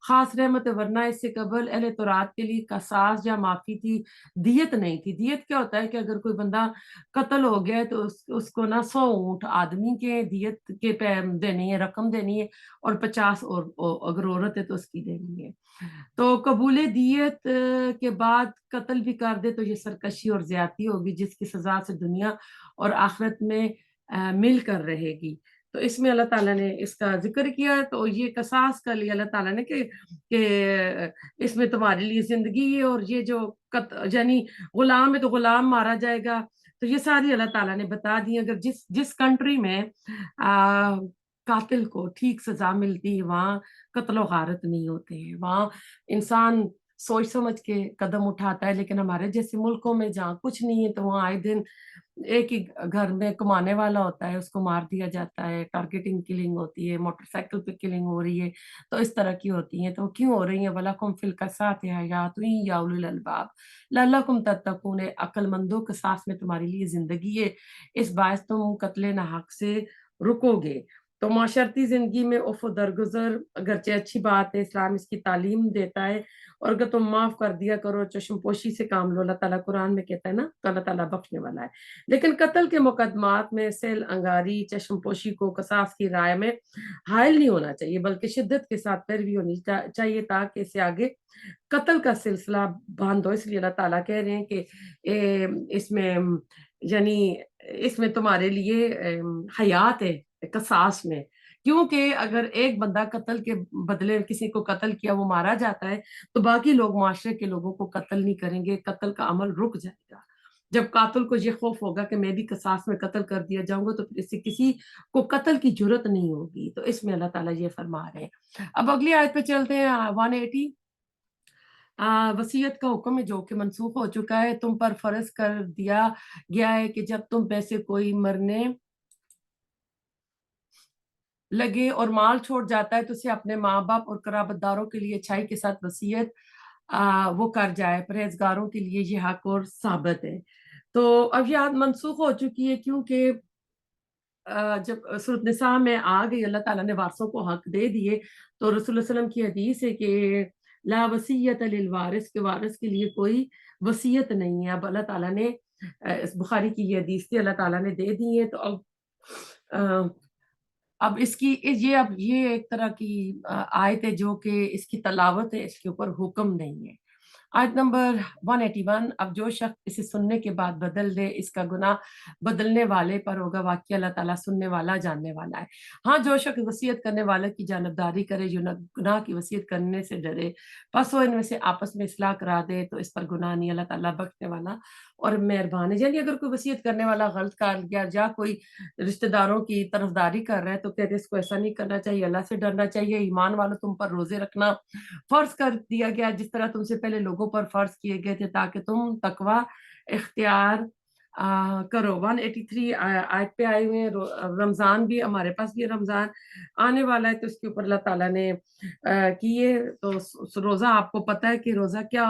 خاص رحمت ہے، ورنہ اس سے قبل اہل تورات کے لیے قصاص یا معافی تھی، دیت نہیں تھی۔ دیت کیا ہوتا ہے کہ اگر کوئی بندہ قتل ہو گیا ہے تو اس کو نا 100 اونٹ آدمی کے دیت کے دینی ہے، رقم دینی ہے، اور 50 اور اگر عورت ہے تو اس کی دینی ہے۔ تو قبول دیت کے بعد قتل بھی کر دے تو یہ سرکشی اور زیادتی ہوگی، جس کی سزا سے دنیا اور آخرت میں مل کر رہے گی۔ تو اس میں اللہ تعالیٰ نے اس کا ذکر کیا، تو یہ قصاص کا لیا اللہ تعالیٰ نے کہ اس میں تمہارے لیے زندگی ہے، اور یہ جو یعنی غلام ہے تو غلام مارا جائے گا، تو یہ ساری اللہ تعالیٰ نے بتا دی۔ اگر جس کنٹری میں قاتل کو ٹھیک سزا ملتی ہے وہاں قتل و غارت نہیں ہوتے ہیں، وہاں انسان سوچ سمجھ کے قدم اٹھاتا ہے، لیکن ہمارے جیسے ملکوں میں جہاں کچھ نہیں ہے تو وہاں آئے دن ایک ہی گھر میں کمانے والا ہوتا ہے، اس کو مار دیا جاتا ہے، ٹارگیٹنگ کلنگ ہوتی ہے، موٹر سائیکل پہ کلنگ ہو رہی ہے، تو اس طرح کی ہوتی ہیں۔ تو کیوں ہو رہی ہیں؟ وَلَكُمْ فِي الْقِصَاصِ حَيَاةٌ يَا أُولِي الْأَلْبَابِ لَعَلَّكُمْ تَتَّقُونَ، عقل مندوں، قصاص میں تمہارے لیے زندگی ہے، اس باعث تم قتل ناحق سے رکو گے۔ تو معاشرتی زندگی میں عفو درگزر اگرچہ اچھی بات ہے، اسلام اس کی تعلیم دیتا ہے، اور اگر تم معاف کر دیا کرو، چشم پوشی سے کام لو، اللہ تعالیٰ قرآن میں کہتا ہے نا، تو اللہ تعالیٰ بخشنے والا ہے۔ لیکن قتل کے مقدمات میں سیل انگاری، چشم پوشی کو قصاص کی رائے میں حائل نہیں ہونا چاہیے، بلکہ شدت کے ساتھ پیروی ہونی چاہیے تاکہ اسے آگے قتل کا سلسلہ باندھو۔ اس لیے اللہ تعالیٰ کہہ رہے ہیں کہ اس میں یعنی اس میں تمہارے لیے حیات ہے قصاص میں، کیونکہ اگر ایک بندہ قتل کے بدلے کسی کو قتل کیا وہ مارا جاتا ہے تو باقی لوگ معاشرے کے لوگوں کو قتل نہیں کریں گے، قتل کا عمل رک جائے گا۔ جب قاتل کو یہ خوف ہوگا کہ میں بھی قصاص میں قتل کر دیا جاؤں گا تو پھر اس سے کسی کو قتل کی جرت نہیں ہوگی، تو اس میں اللہ تعالیٰ یہ فرما رہے ہیں۔ اب اگلی آیت پہ چلتے ہیں، 180۔ وصیت کا حکم ہے جو کہ منسوخ ہو چکا ہے، تم پر فرض کر دیا گیا ہے کہ جب تم میں سے کوئی مرنے لگے اور مال چھوڑ جاتا ہے تو اسے اپنے ماں باپ اور قرابت داروں کے لیے اچھائی کے ساتھ وصیت وہ کر جائے، پرہیزگاروں کے لیے یہ حق اور ثابت ہے۔ تو اب یہ آیت منسوخ ہو چکی ہے کیونکہ جب سورۃ نساء میں آ گئی، اللہ تعالیٰ نے وارثوں کو حق دے دیے، تو رسول اللہ علیہ وسلم کی حدیث ہے کہ لا وصیت للوارث، کے وارث کے لیے کوئی وصیت نہیں ہے۔ اب اللہ تعالیٰ نے اس بخاری کی یہ حدیث تھی، اللہ تعالیٰ نے دے دی ہے، تو اب اس کی اب یہ ایک طرح کی آیت ہے جو کہ اس کی تلاوت ہے، اس کے اوپر حکم نہیں ہے۔ آیت نمبر 181، اب جو شخص اسے سننے کے بعد بدل دے اس کا گناہ بدلنے والے پر ہوگا، واقعی اللہ تعالیٰ سننے والا جاننے والا ہے۔ ہاں، جو شخص وصیت کرنے والے کی جانبداری کرے، جو گناہ کی وصیت کرنے سے ڈرے، پس وہ ان میں سے آپس میں اصلاح کرا دے تو اس پر گناہ نہیں، اللہ تعالیٰ بخشنے والا اور مہربان ہے۔ یعنی اگر کوئی وصیت کرنے والا غلط کر گیا یا کوئی رشتہ داروں کی طرفداری کر رہا ہے تو کہتے اس کو ایسا نہیں کرنا چاہیے، اللہ سے ڈرنا چاہیے، ایمان والوں تم پر روزے رکھنا فرض کر دیا گیا جس طرح تم سے پہلے لوگوں پر فرض کیے گئے تھے تاکہ تم تقوی اختیار کرو۔ 183 آیت پہ آئے ہوئے ہیں، رمضان بھی ہمارے پاس بھی رمضان آنے والا ہے تو اس کے اوپر اللہ تعالیٰ نے کیے، تو روزہ آپ کو پتہ ہے کہ روزہ کیا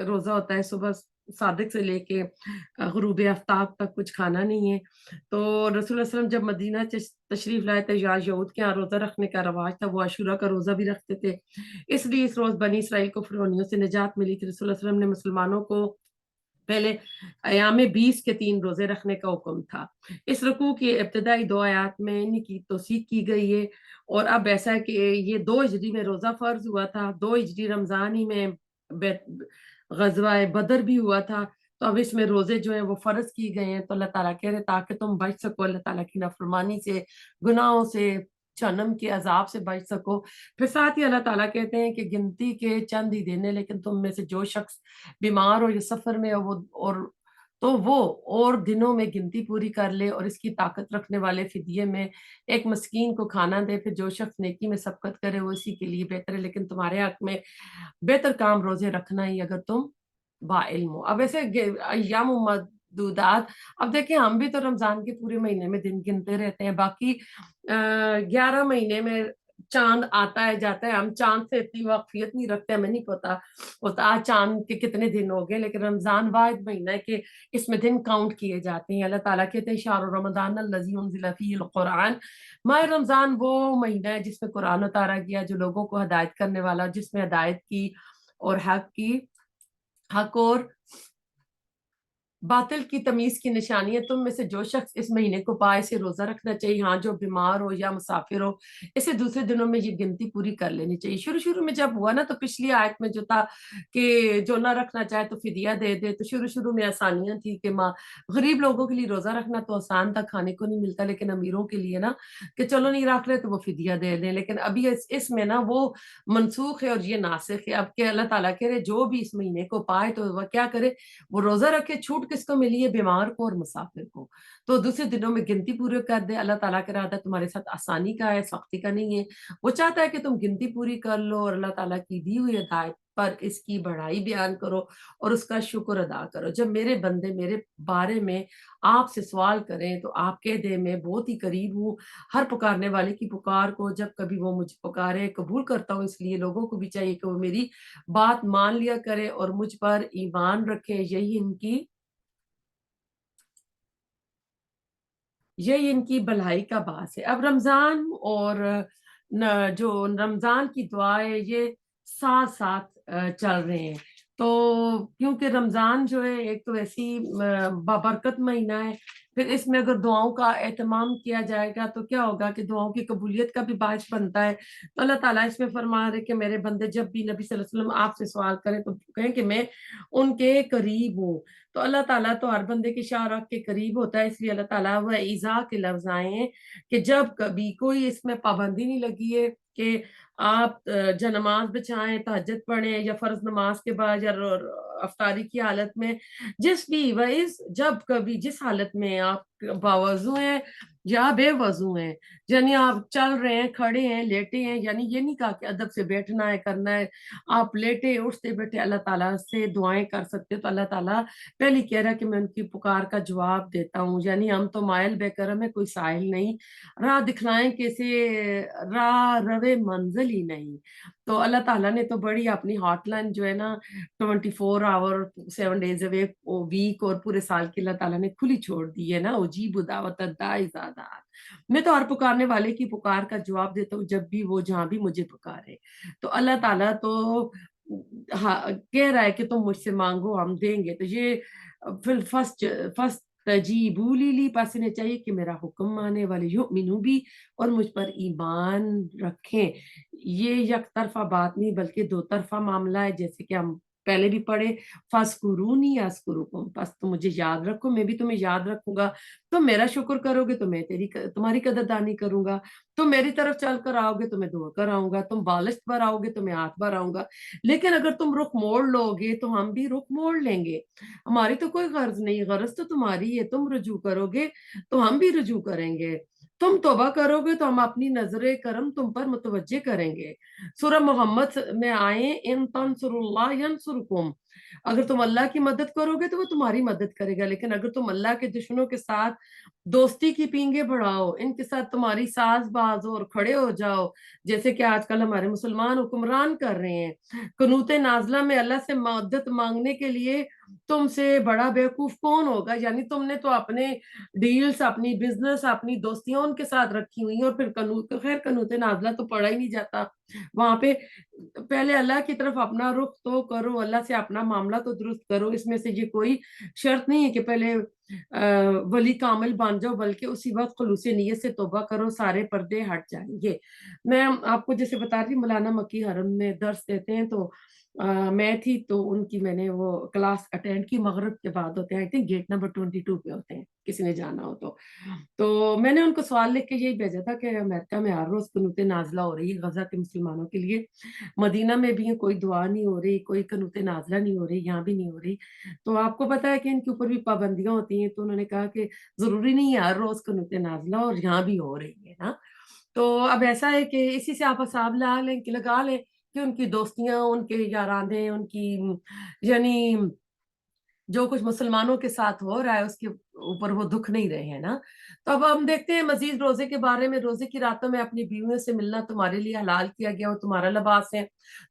روزہ ہوتا ہے، صبح صادق سے لے کے غروب آفتاب تک کچھ کھانا نہیں ہے۔ تو رسول اللہ صلی اللہ علیہ وسلم جب مدینہ تشریف لائے تھے، یہود کے یہاں روزہ رکھنے کا رواج تھا، وہ عاشورہ کا روزہ بھی رکھتے تھے، اس لیے اس روز بنی اسرائیل کو فرعونیوں سے نجات ملی تھی۔ رسول اللہ صلی اللہ علیہ وسلم نے مسلمانوں کو پہلے ایام 20 کے 3 روزے رکھنے کا حکم تھا۔ اس رکوع کی ابتدائی 2 آیات میں ان کی توثیق کی گئی ہے، اور اب ایسا ہے کہ یہ 2 ہجری میں روزہ فرض ہوا تھا، 2 ہجری رمضان ہی میں غزوہ بدر بھی ہوا تھا، تو اب اس میں روزے جو ہیں وہ فرض کی گئے ہیں، تو اللہ تعالیٰ کہہ رہے تاکہ تم بچ سکو اللہ تعالیٰ کی نافرمانی سے، گناہوں سے، جہنم کے عذاب سے بچ سکو۔ پھر ساتھ ہی اللہ تعالیٰ کہتے ہیں کہ گنتی کے چند ہی دن ہیں، لیکن تم میں سے جو شخص بیمار ہو یا سفر میں ہو وہ اور دنوں میں گنتی پوری کر لے، اور اس کی طاقت رکھنے والے فدیے میں ایک مسکین کو کھانا دے۔ پھر جو شخص نیکی میں سبقت کرے وہ اسی کے لیے بہتر ہے، لیکن تمہارے حق میں بہتر کام روزے رکھنا ہی اگر تم با علم ہو۔ اب ایسے ایام مدودات، اب دیکھیں ہم بھی تو رمضان کے پورے مہینے میں دن گنتے رہتے ہیں، باقی 11 مہینے میں چاند آتا ہے جاتا ہے، ہم چاند سے اتنی واقفیت نہیں رکھتے، ہمیں نہیں پتا ہوتا آج چاند کے کتنے دن ہو گئے، لیکن رمضان واحد مہینہ ہے کہ اس میں دن کاؤنٹ کیے جاتے ہیں۔ اللہ تعالیٰ کہتے ہیں شہر رمضان الذی انزل فیہ القرآن، ماہ رمضان وہ مہینہ ہے جس میں قرآن اتارا گیا، جو لوگوں کو ہدایت کرنے والا، جس میں ہدایت کی اور حق اور باطل کی تمیز کی نشانی ہے۔ تم میں سے جو شخص اس مہینے کو پائے اسے روزہ رکھنا چاہیے، ہاں جو بیمار ہو یا مسافر ہو اسے دوسرے دنوں میں یہ گنتی پوری کر لینی چاہیے۔ شروع میں جب ہوا نا تو پچھلی آیت میں جو تھا کہ جو نہ رکھنا چاہے تو فدیہ دے دے، تو شروع میں آسانیاں تھی کہ غریب لوگوں کے لیے روزہ رکھنا تو آسان تھا، کھانے کو نہیں ملتا، لیکن امیروں کے لیے نا کہ چلو نہیں رکھ رہے تو وہ فدیہ دے دیں، لیکن ابھی اس میں نا وہ منسوخ ہے اور یہ ناسخ ہے۔ اب کہ اللہ تعالیٰ کہہ رہے جو بھی اس مہینے کو پائے تو وہ کیا کرے، وہ روزہ رکھے۔ چھوٹ کس کو ملی ہے؟ بیمار کو اور مسافر کو، تو دوسرے دنوں میں گنتی پوری کر دے۔ اللہ تعالیٰ کا ارادہ تمہارے ساتھ آسانی کا ہے، سختی کا نہیں ہے، وہ چاہتا ہے کہ تم گنتی پوری کر لو اور اللہ تعالیٰ کی دی ہوئی ہدایت پر اس کی بڑائی بیان کرو اور اس کا شکر ادا کرو۔ جب میرے بندے میرے بارے میں آپ سے سوال کریں تو آپ کہہ دیں میں بہت ہی قریب ہوں ہر پکارنے والے کی پکار کو، جب کبھی وہ مجھ پکارے قبول کرتا ہوں۔ اس لیے لوگوں کو بھی چاہیے کہ وہ میری بات مان لیا کرے اور مجھ پر ایمان رکھے، یہی ان کی بھلائی کا باعث ہے۔ اب رمضان اور جو رمضان کی دعائیں یہ ساتھ ساتھ چل رہے ہیں، تو کیونکہ رمضان جو ہے ایک تو ایسی بابرکت مہینہ ہے، پھر اس میں اگر دعاؤں کا اہتمام کیا جائے گا تو کیا ہوگا کہ دعاؤں کی قبولیت کا بھی باعث بنتا ہے۔ تو اللہ تعالیٰ اس میں فرما رہے کہ میرے بندے جب بھی نبی صلی اللہ علیہ وسلم آپ سے سوال کریں تو کہیں کہ میں ان کے قریب ہوں۔ تو اللہ تعالیٰ تو ہر بندے کی شارق کے قریب ہوتا ہے، اس لیے اللہ تعالیٰ وہ ایذا کے لفظ آئے ہیں کہ جب کبھی کوئی اس میں پابندی نہیں لگی ہے کہ آپ جو نماز بچائیں، تہجد پڑھیں یا فرض نماز کے بعد یا افطاری کی حالت میں، جس بھی وعز جب کبھی جس حالت میں آپ باوضو ہیں یا بے وضو ہیں، یعنی آپ چل رہے ہیں، کھڑے ہیں، لیٹے ہیں، یعنی یہ نہیں کہا کہ ادب سے بیٹھنا ہے، کرنا ہے، آپ لیٹے اٹھتے بیٹھے اللہ تعالیٰ سے دعائیں کر سکتے تو اللہ تعالیٰ پہلے کہہ رہا کہ میں ان کی پکار کا جواب دیتا ہوں، یعنی ہم تو مائل بے کرم ہے، کوئی سائل نہیں، راہ دکھلائیں کیسے، راہ روے منزل ہی نہیں۔ تو اللہ تعالیٰ نے تو بڑی اپنی ہاٹ لائن جو ہے نا 24 آور 7 days اے ویک اور پورے سال کی اللہ تعالیٰ نے کھلی چھوڑ دی ہے نا، اجیب دعوت الداعی اذا دعان، میں تو ہر پکارنے والے کی پکار کا جواب دیتا ہوں جب بھی وہ جہاں بھی مجھے پکارے۔ تو اللہ تعالیٰ تو کہہ رہا ہے کہ تم مجھ سے مانگو ہم دیں گے، تو یہ پھر فرسٹ تجیبوا لی پاس انہیں چاہیے کہ میرا حکم مانے والے یؤمنوا بھی اور مجھ پر ایمان رکھیں۔ یہ یک طرفہ بات نہیں بلکہ دو طرفہ معاملہ ہے، جیسے کہ ہم پہلے بھی پڑھے فَاذْكُرُونِی أَذْكُرُکُم، پس تم مجھے یاد رکھو میں بھی تمہیں یاد رکھوں گا، تم میرا شکر کرو گے تو میں تمہاری قدردانی کروں گا، تم میری طرف چل کر آؤ گے تو میں دعا کر آؤں گا، تم بالشت پر آؤ گے تو میں ہاتھ بھر آؤں گا، لیکن اگر تم رخ موڑ لو گے تو ہم بھی رخ موڑ لیں گے، ہماری تو کوئی غرض نہیں، غرض تو تمہاری ہے، تم رجوع کرو گے تو ہم بھی رجوع کریں گے، تم توبہ کرو گے تو ہم اپنی نظر کرم تم پر متوجہ کریں گے۔ سورہ محمد میں آئیں ان تنصروا اللہ ینصرکم، اگر تم اللہ کی مدد کرو گے تو وہ تمہاری مدد کرے گا، لیکن اگر تم اللہ کے دشمنوں کے ساتھ دوستی کی پینگے بڑھاؤ، ان کے ساتھ تمہاری ساز باز اور کھڑے ہو جاؤ، جیسے کہ آج کل ہمارے مسلمان حکمران کر رہے ہیں، قنوت نازلہ میں اللہ سے مدد مانگنے کے لیے تم سے بڑا بیوقوف کون ہوگا، یعنی تم نے تو اپنے ڈیلز، اپنی بزنس، اپنی دوستیاں ان کے ساتھ رکھی ہوئی ہیں، اور پھر قنوت نازلہ تو پڑھا ہی نہیں جاتا وہاں پہ۔ پہلے اللہ کی طرف اپنا رخ تو کرو، اللہ سے اپنا معاملہ تو درست کرو، اس میں سے یہ کوئی شرط نہیں ہے کہ پہلے ولی کامل بن جاؤ، بلکہ اسی وقت خلوص نیت سے توبہ کرو، سارے پردے ہٹ جائیں گے۔ میں آپ کو جیسے بتا رہی مولانا مکی حرم میں درس دیتے ہیں، تو میں تھی تو ان کی میں نے وہ کلاس اٹینڈ کی، مغرب کے بعد ہوتے ہیں، آئی تھنک گیٹ نمبر 22 پہ ہوتے ہیں، کسی نے جانا ہو تو میں نے ان کو سوال لکھ کے یہی بھیجا تھا کہ امریکہ میں ہر روز قنوت نازلہ ہو رہی ہے غزہ کے مسلمانوں کے لیے، مدینہ میں بھی کوئی دعا نہیں ہو رہی، کوئی قنوت نازلہ نہیں ہو رہی، یہاں بھی نہیں ہو رہی، تو آپ کو پتا ہے کہ ان کے اوپر بھی پابندیاں ہوتی ہیں، تو انہوں نے کہا کہ ضروری نہیں ہے ہر روز قنوت نازلہ، اور یہاں بھی ہو رہی ہے نا۔ تو اب ایسا ہے کہ اسی سے آپ حساب لگا لیں کہ ان کی دوستیاں، ان کے یارانے، ان کی یعنی جو کچھ مسلمانوں کے ساتھ ہو رہا ہے اس کے اوپر وہ دکھ نہیں رہے ہیں نا۔ تو اب ہم دیکھتے ہیں مزید روزے کے بارے میں، روزے کی راتوں میں اپنی بیویوں سے ملنا تمہارے لیے حلال کیا گیا، وہ تمہارا لباس ہے،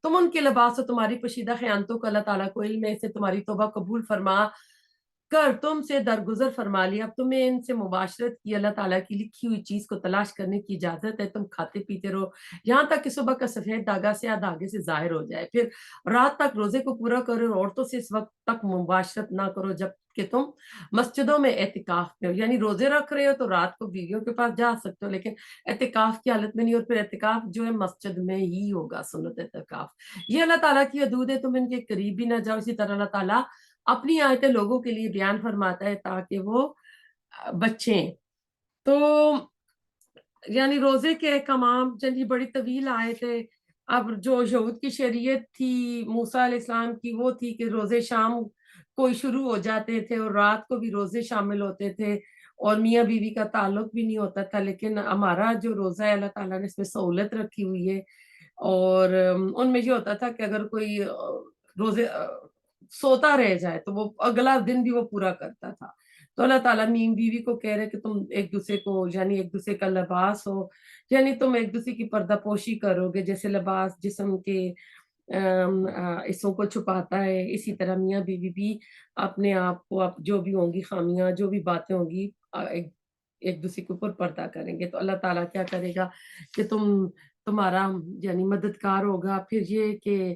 تم ان کے لباس ہو، تمہاری پوشیدہ خیانتوں کو اللہ تعالیٰ کو علم ہے، اسے تمہاری توبہ قبول فرما کر تم سے درگزر فرما لیا، اب تمہیں ان سے مباشرت کی اللہ تعالیٰ کی لکھی ہوئی چیز کو تلاش کرنے کی اجازت ہے، تم کھاتے پیتے رہو یہاں تک کہ صبح کا سفید دھاگا سیاہ دھاگے سے ظاہر ہو جائے، پھر رات تک روزے کو پورا کرو، عورتوں سے اس وقت تک مباشرت نہ کرو جب کہ تم مسجدوں میں اعتکاف میں ہو، یعنی روزے رکھ رہے ہو تو رات کو بیویوں کے پاس جا سکتے ہو، لیکن اعتکاف کی حالت میں نہیں، اور پھر اعتکاف جو ہے مسجد میں ہی ہوگا، سنت اعتکاف، یہ اللہ تعالیٰ کی حدود ہے، تم ان کے قریب بھی نہ جاؤ۔ اسی طرح اللہ تعالیٰ اپنی آیتیں لوگوں کے لیے بیان فرماتا ہے تاکہ وہ بچیں۔ تو یعنی روزے کے احکامات یعنی بڑی طویل آئے تھے، اب جو یہود کی شریعت تھی موسیٰ علیہ السلام کی، وہ تھی کہ روزے شام کوئی شروع ہو جاتے تھے اور رات کو بھی روزے شامل ہوتے تھے، اور میاں بیوی کا تعلق بھی نہیں ہوتا تھا، لیکن ہمارا جو روزہ ہے اللہ تعالیٰ نے اس میں سہولت رکھی ہوئی ہے، اور ان میں یہ ہوتا تھا کہ اگر کوئی روزے سوتا رہ جائے تو وہ اگلا دن بھی وہ پورا کرتا تھا، تو اللہ تعالیٰ میم بیوی کو کہہ رہے کہ تم ایک دوسرے کو یعنی ایک دوسرے کا لباس ہو، یعنی تم ایک دوسرے کی پردہ پوشی کرو گے، جیسے لباس جسم کے حصوں کو چھپاتا ہے، اسی طرح میاں بیوی بھی اپنے آپ کو جو بھی ہوں گی خامیاں، جو بھی باتیں ہوں گی ایک دوسرے کے اوپر پردہ کریں گے، تو اللہ تعالیٰ کیا کرے گا کہ تمہارا یعنی مددگار ہوگا۔ پھر یہ کہ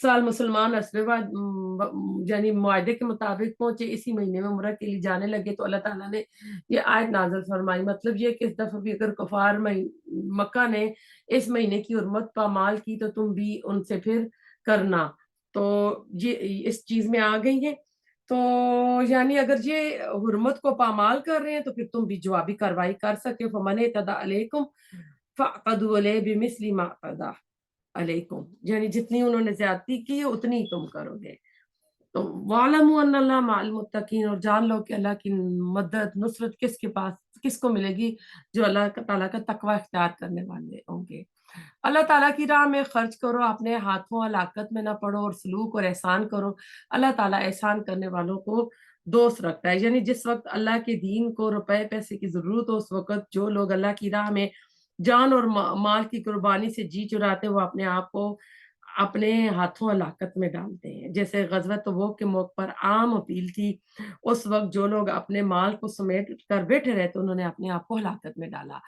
سال مسلمان عرصے بعد یعنی معاہدے کے مطابق پہنچے، اسی مہینے میں عمرہ کے لیے جانے لگے، تو اللہ تعالیٰ نے یہ آیت نازل فرمائی۔ مطلب یہ کہ اس دفعہ بھی اگر کفار مکہ نے اس مہینے کی حرمت پامال کی تو تم بھی ان سے پھر کرنا، تو یہ اس چیز میں آ گئی ہے۔ تو یعنی اگر یہ حرمت کو پامال کر رہے ہیں تو پھر تم بھی جوابی کارروائی کر سکتے ہو۔ فَمَنِ اعْتَدَىٰ عَلَيْكُمْ فَاعْتَدُوا عَلَيْهِ بِمِثْلِ مَا اعْتَدَىٰ علیکم، یعنی جتنی انہوں نے زیادتی کی اتنی ہی تم کرو گے۔ تو وَاعْلَمُوا أَنَّ اللَّهَ مَعَ الْمُتَّقِينَ، اور جان لو کہ اللہ کی مدد نصرت کس کے پاس کس کو ملے گی؟ جو اللہ تعالیٰ کا تقوی اختیار کرنے والے ہوں گے۔ اللہ تعالیٰ کی راہ میں خرچ کرو، اپنے ہاتھوں ہلاکت میں نہ پڑو، اور سلوک اور احسان کرو۔ اللہ تعالیٰ احسان کرنے والوں کو دوست رکھتا ہے، یعنی جس وقت اللہ کے دین کو روپے پیسے کی ضرورت ہو، اس وقت جو لوگ اللہ کی راہ میں جان اور مال کی قربانی سے جی چراتے، وہ اپنے آپ کو اپنے ہاتھوں ہلاکت میں ڈالتے ہیں۔ جیسے غزوہ تبوک کے موقع پر عام اپیل تھی، اس وقت جو لوگ اپنے مال کو سمیٹ کر بیٹھے رہتے انہوں نے اپنے آپ کو ہلاکت میں ڈالا۔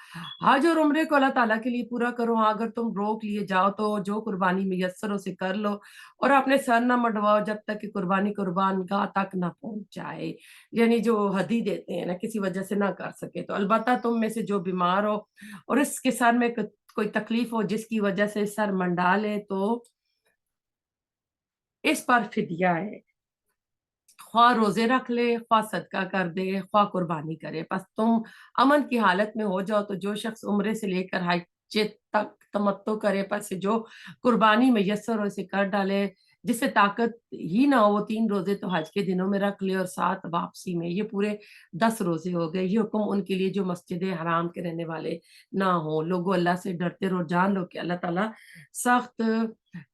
حج اور عمرے کو اللہ تعالیٰ کے لیے پورا کرو۔ ہاں اگر تم روک لیے جاؤ تو جو قربانی میسر اسے کر لو، اور اپنے سر نہ مڈواؤ جب تک کہ قربانی قربان گاہ تک نہ پہنچ جائے، یعنی جو ہدی دیتے ہیں نا کسی وجہ سے نہ کر سکے تو البتہ تم میں سے جو بیمار ہو اور اس کے سر میں کوئی تکلیف ہو جس کی وجہ سے سر منڈا لے تو اس پر فدیہ ہے، خواہ روزے رکھ لے، خواہ صدقہ کر دے، خواہ قربانی کرے۔ پس تم امن کی حالت میں ہو جاؤ تو جو شخص عمرے سے لے کر حج تک تمتع کرے، پس جو قربانی میسر ہو اسے کر ڈالے۔ جسے طاقت ہی نہ ہو وہ 3 روزے تو حج کے دنوں میں رکھ لے، اور 7 واپسی میں، یہ پورے 10 روزے ہو گئے۔ یہ حکم ان کے لیے جو مسجد حرام کے رہنے والے نہ ہوں۔ لوگوں اللہ سے ڈرتے رہو، جان لو کہ اللہ تعالیٰ سخت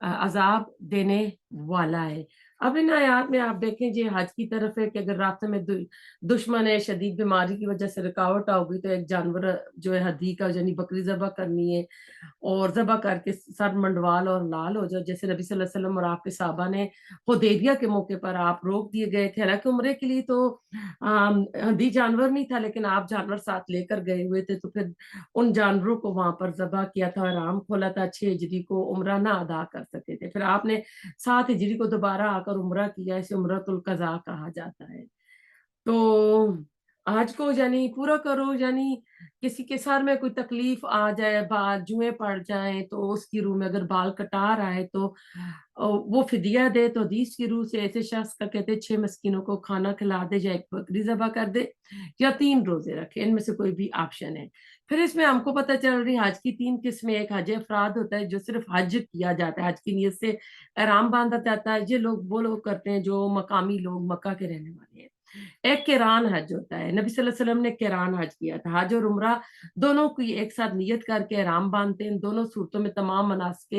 عذاب دینے والا ہے۔ اب ان آیات میں آپ دیکھیں یہ حج کی طرف ہے کہ اگر راستے میں دشمن ہے، شدید بیماری کی وجہ سے رکاوٹ ہوگی تو ایک جانور جو ہے ہدی کا یعنی بکری ذبح کرنی ہے، اور ذبح کر کے سر منڈوال اور لال ہو جاؤ، جیسے نبی صلی اللہ علیہ وسلم اور آپ کے صحابہ نے حدیبیہ کے موقع پر آپ روک دیے گئے تھے۔ حالانکہ عمرے کے لیے تو ہدی جانور نہیں تھا، لیکن آپ جانور ساتھ لے کر گئے ہوئے تھے، تو پھر ان جانوروں کو وہاں پر ذبح کیا تھا، آرام کھولا تھا، 6 ہجری کو عمرہ نہ ادا کر سکے تھے۔ پھر آپ نے 7 ہجری کو دوبارہ آ کر عمرہ کیا، اسے عمرۃ القضاء کہا جاتا ہے۔ تو آج کو یعنی پورا کرو، یعنی کسی کے سر میں کوئی تکلیف آ جائے، بال جوئیں پڑ جائیں تو اس کی روح میں اگر بال کٹا رہا ہے تو وہ فدیہ دے۔ تو حدیث کی روح سے ایسے شخص کا کہتے 6 مسکینوں کو کھانا کھلا دے، یا ایک بکری ذبح کر دے، یا 3 روزے رکھے، ان میں سے کوئی بھی آپشن ہے۔ پھر اس میں ہم کو پتہ چل رہی حج کی 3 قسمیں۔ ایک حج افراد ہوتا ہے جو صرف حج کیا جاتا ہے، حج کی نیت سے احرام باندھا جاتا ہے، یہ لوگ وہ لوگ کرتے ہیں جو مقامی لوگ مکہ کے رہنے والے ہیں۔ ایک قران حج ہوتا ہے، نبی صلی اللہ علیہ وسلم نے قران حج کیا تھا۔ حج اور عمرہ دونوں کی ایک ساتھ نیت کر کے احرام باندھتے ہیں۔ دونوں صورتوں میں تمام مناسک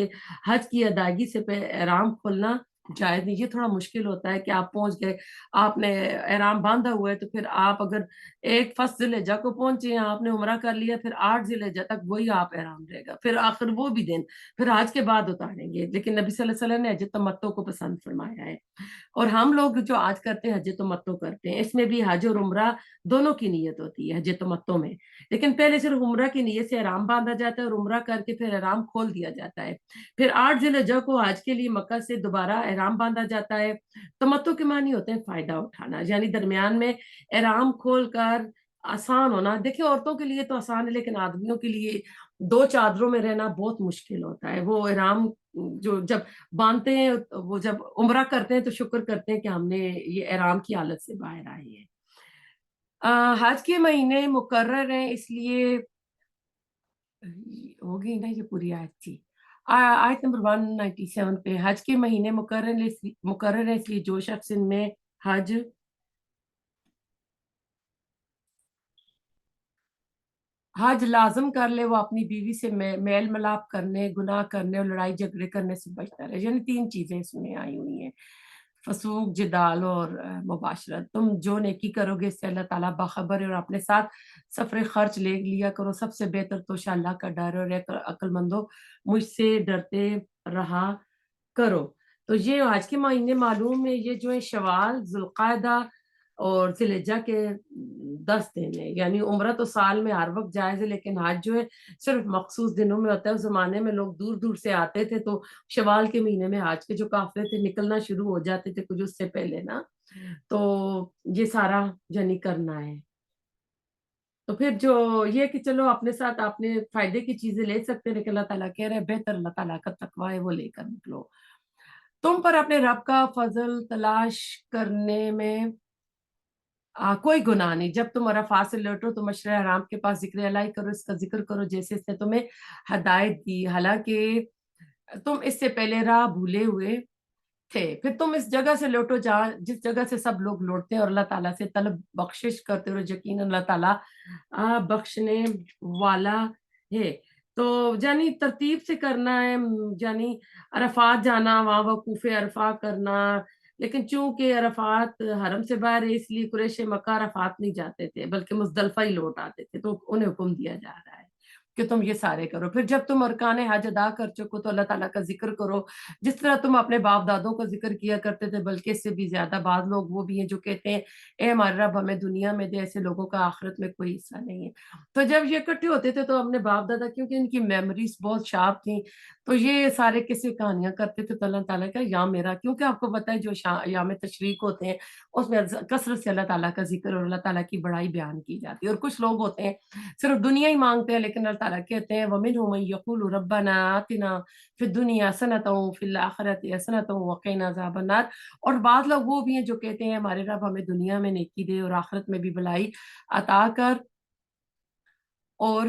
حج کی ادائیگی سے احرام کھولنا جائز نہیں۔ یہ تھوڑا مشکل ہوتا ہے کہ آپ پہنچ گئے، آپ نے احرام باندھا ہوا ہے، تو پھر آپ اگر ایک فرسٹ ذی الحجہ کو پہنچے ہیں، آپ نے عمرہ کر لیا، پھر 8 ذی الحجہ تک وہی آپ احرام رہے گا، پھر آخر وہ بھی دن پھر حج کے بعد اتاریں گے۔ لیکن نبی صلی اللہ علیہ وسلم نے حج تمتع کو پسند فرمایا ہے، اور ہم لوگ جو آج کرتے ہیں حج تمتع کرتے ہیں، اس میں بھی حج اور عمرہ دونوں کی نیت ہوتی ہے حج تمتع میں، لیکن پہلے صرف عمرہ کی نیت سے احرام باندھا جاتا ہے، اور عمرہ کر کے پھر احرام کھول دیا جاتا ہے۔ پھر 8 ذی الحجہ کو حج کے لیے مکہ سے دوبارہ احرام باندھا جاتا ہے۔ تمتع کے معنی ہوتے ہیں فائدہ اٹھانا، یعنی درمیان میں احرام کھول کر آسان ہونا۔ دیکھیں عورتوں کے لیے تو آسان ہے، لیکن آدمیوں کے لیے 2 چادروں میں رہنا بہت مشکل ہوتا ہے۔ وہ احرام جو جب باندھتے ہیں، وہ جب عمرہ کرتے ہیں تو شکر کرتے ہیں کہ ہم نے یہ احرام کی حالت سے باہر آئے ہیں۔ حج کے مہینے مقرر ہیں، اس لیے ہو گئی نا یہ پوری آیت تھی۔ آیت نمبر 197 پہ حج کے مہینے مقرر ہے، اس لیے جو شخص ان میں حج لازم کر لے وہ اپنی بیوی سے میل ملاپ کرنے، گناہ کرنے اور لڑائی جھگڑے کرنے سے بچتا رہے۔ یعنی 3 چیزیں اس میں آئی ہوئی ہیں، فسوق، جدال اور مباشرت۔ تم جو نیکی کرو گے اس سے اللہ تعالیٰ باخبر ہے، اور اپنے ساتھ سفر خرچ لے لیا کرو۔ سب سے بہتر تو اللہ کا ڈر ہے، اور عقل مندو مجھ سے ڈرتے رہا کرو۔ تو یہ آج کے مہینے معلوم ہے، یہ جو ہے شوال، ذوالقعدہ، اور ذوالحجہ کے 10 دن ہے، یعنی عمرہ تو سال میں ہر وقت جائز ہے، لیکن حج جو ہے صرف مخصوص دنوں میں ہوتا ہے۔ اس زمانے میں لوگ دور دور سے آتے تھے، تو شوال کے مہینے میں حج کے جو قافلے تھے نکلنا شروع ہو جاتے تھے کچھ اس سے پہلے نا، تو یہ سارا یعنی کرنا ہے۔ تو پھر جو یہ کہ چلو اپنے ساتھ آپ نے فائدے کی چیزیں لے سکتے ہیں، لیکن اللہ تعالیٰ کہہ رہے ہیں بہتر اللہ تعالیٰ کا تقوی ہے، وہ لے کر نکلو۔ تم پر اپنے رب کا فضل تلاش کرنے میں کوئی گناہ نہیں۔ جب تم عرفات سے لوٹو تو مشعر حرام کے پاس ذکر الہی کرو، اس کا ذکر کرو جیسے اس نے تمہیں ہدایت دی، حالانکہ تم اس سے پہلے راہ بھولے ہوئے تھے۔ پھر تم اس جگہ سے لوٹو جہاں جس جگہ سے سب لوگ لوٹتے ہیں، اور اللہ تعالیٰ سے طلب بخشش کرتے رہو، یقیناً اللہ تعالیٰ بخشنے والا ہے۔ تو یعنی ترتیب سے کرنا ہے، یعنی عرفات جانا، وہاں وقوف عرفہ کرنا، لیکن چونکہ عرفات حرم سے باہر ہے، اس لیے قریش مکہ عرفات نہیں جاتے تھے بلکہ مزدلفہ ہی لوٹ آتے تھے، تو انہیں حکم دیا جا رہا ہے کہ تم یہ سارے کرو۔ پھر جب تم ارکان حج ادا کر چکو تو اللہ تعالیٰ کا ذکر کرو، جس طرح تم اپنے باپ دادوں کا ذکر کیا کرتے تھے، بلکہ اس سے بھی زیادہ۔ بعض لوگ وہ بھی ہیں جو کہتے ہیں اے ہمارے رب ہمیں دنیا میں دے، ایسے لوگوں کا آخرت میں کوئی حصہ نہیں ہے۔ تو جب یہ اکٹھے ہوتے تھے تو اپنے باپ دادا، کیونکہ ان کی میموریز بہت شارپ تھیں، تو یہ سارے قصے کہانیاں کرتے تھے، تو اللہ تعالیٰ کا یا میرا، کیونکہ آپ کو پتہ ہے جو ایام تشریق ہوتے ہیں اس میں کثرت سے اللہ تعالیٰ کا ذکر اور اللہ تعالیٰ کی بڑائی بیان کی جاتی ہے۔ اور کچھ لوگ ہوتے ہیں صرف دنیا ہی مانگتے ہیں، لیکن اللہ تعالیٰ کہتے ہیں وَمِنْهُم مَن يَقُولُ رَبَّنَا آتِنَا فِي الدُّنْيَا حَسَنَةً وَفِي الْآخِرَةِ حَسَنَةً وَقِنَا عَذَابَ النَّارِ۔ اور بعض لوگ وہ بھی ہیں جو کہتے ہیں ہمارے رب ہمیں دنیا میں نیکی دے اور آخرت میں بھی بھلائی عطا کر، اور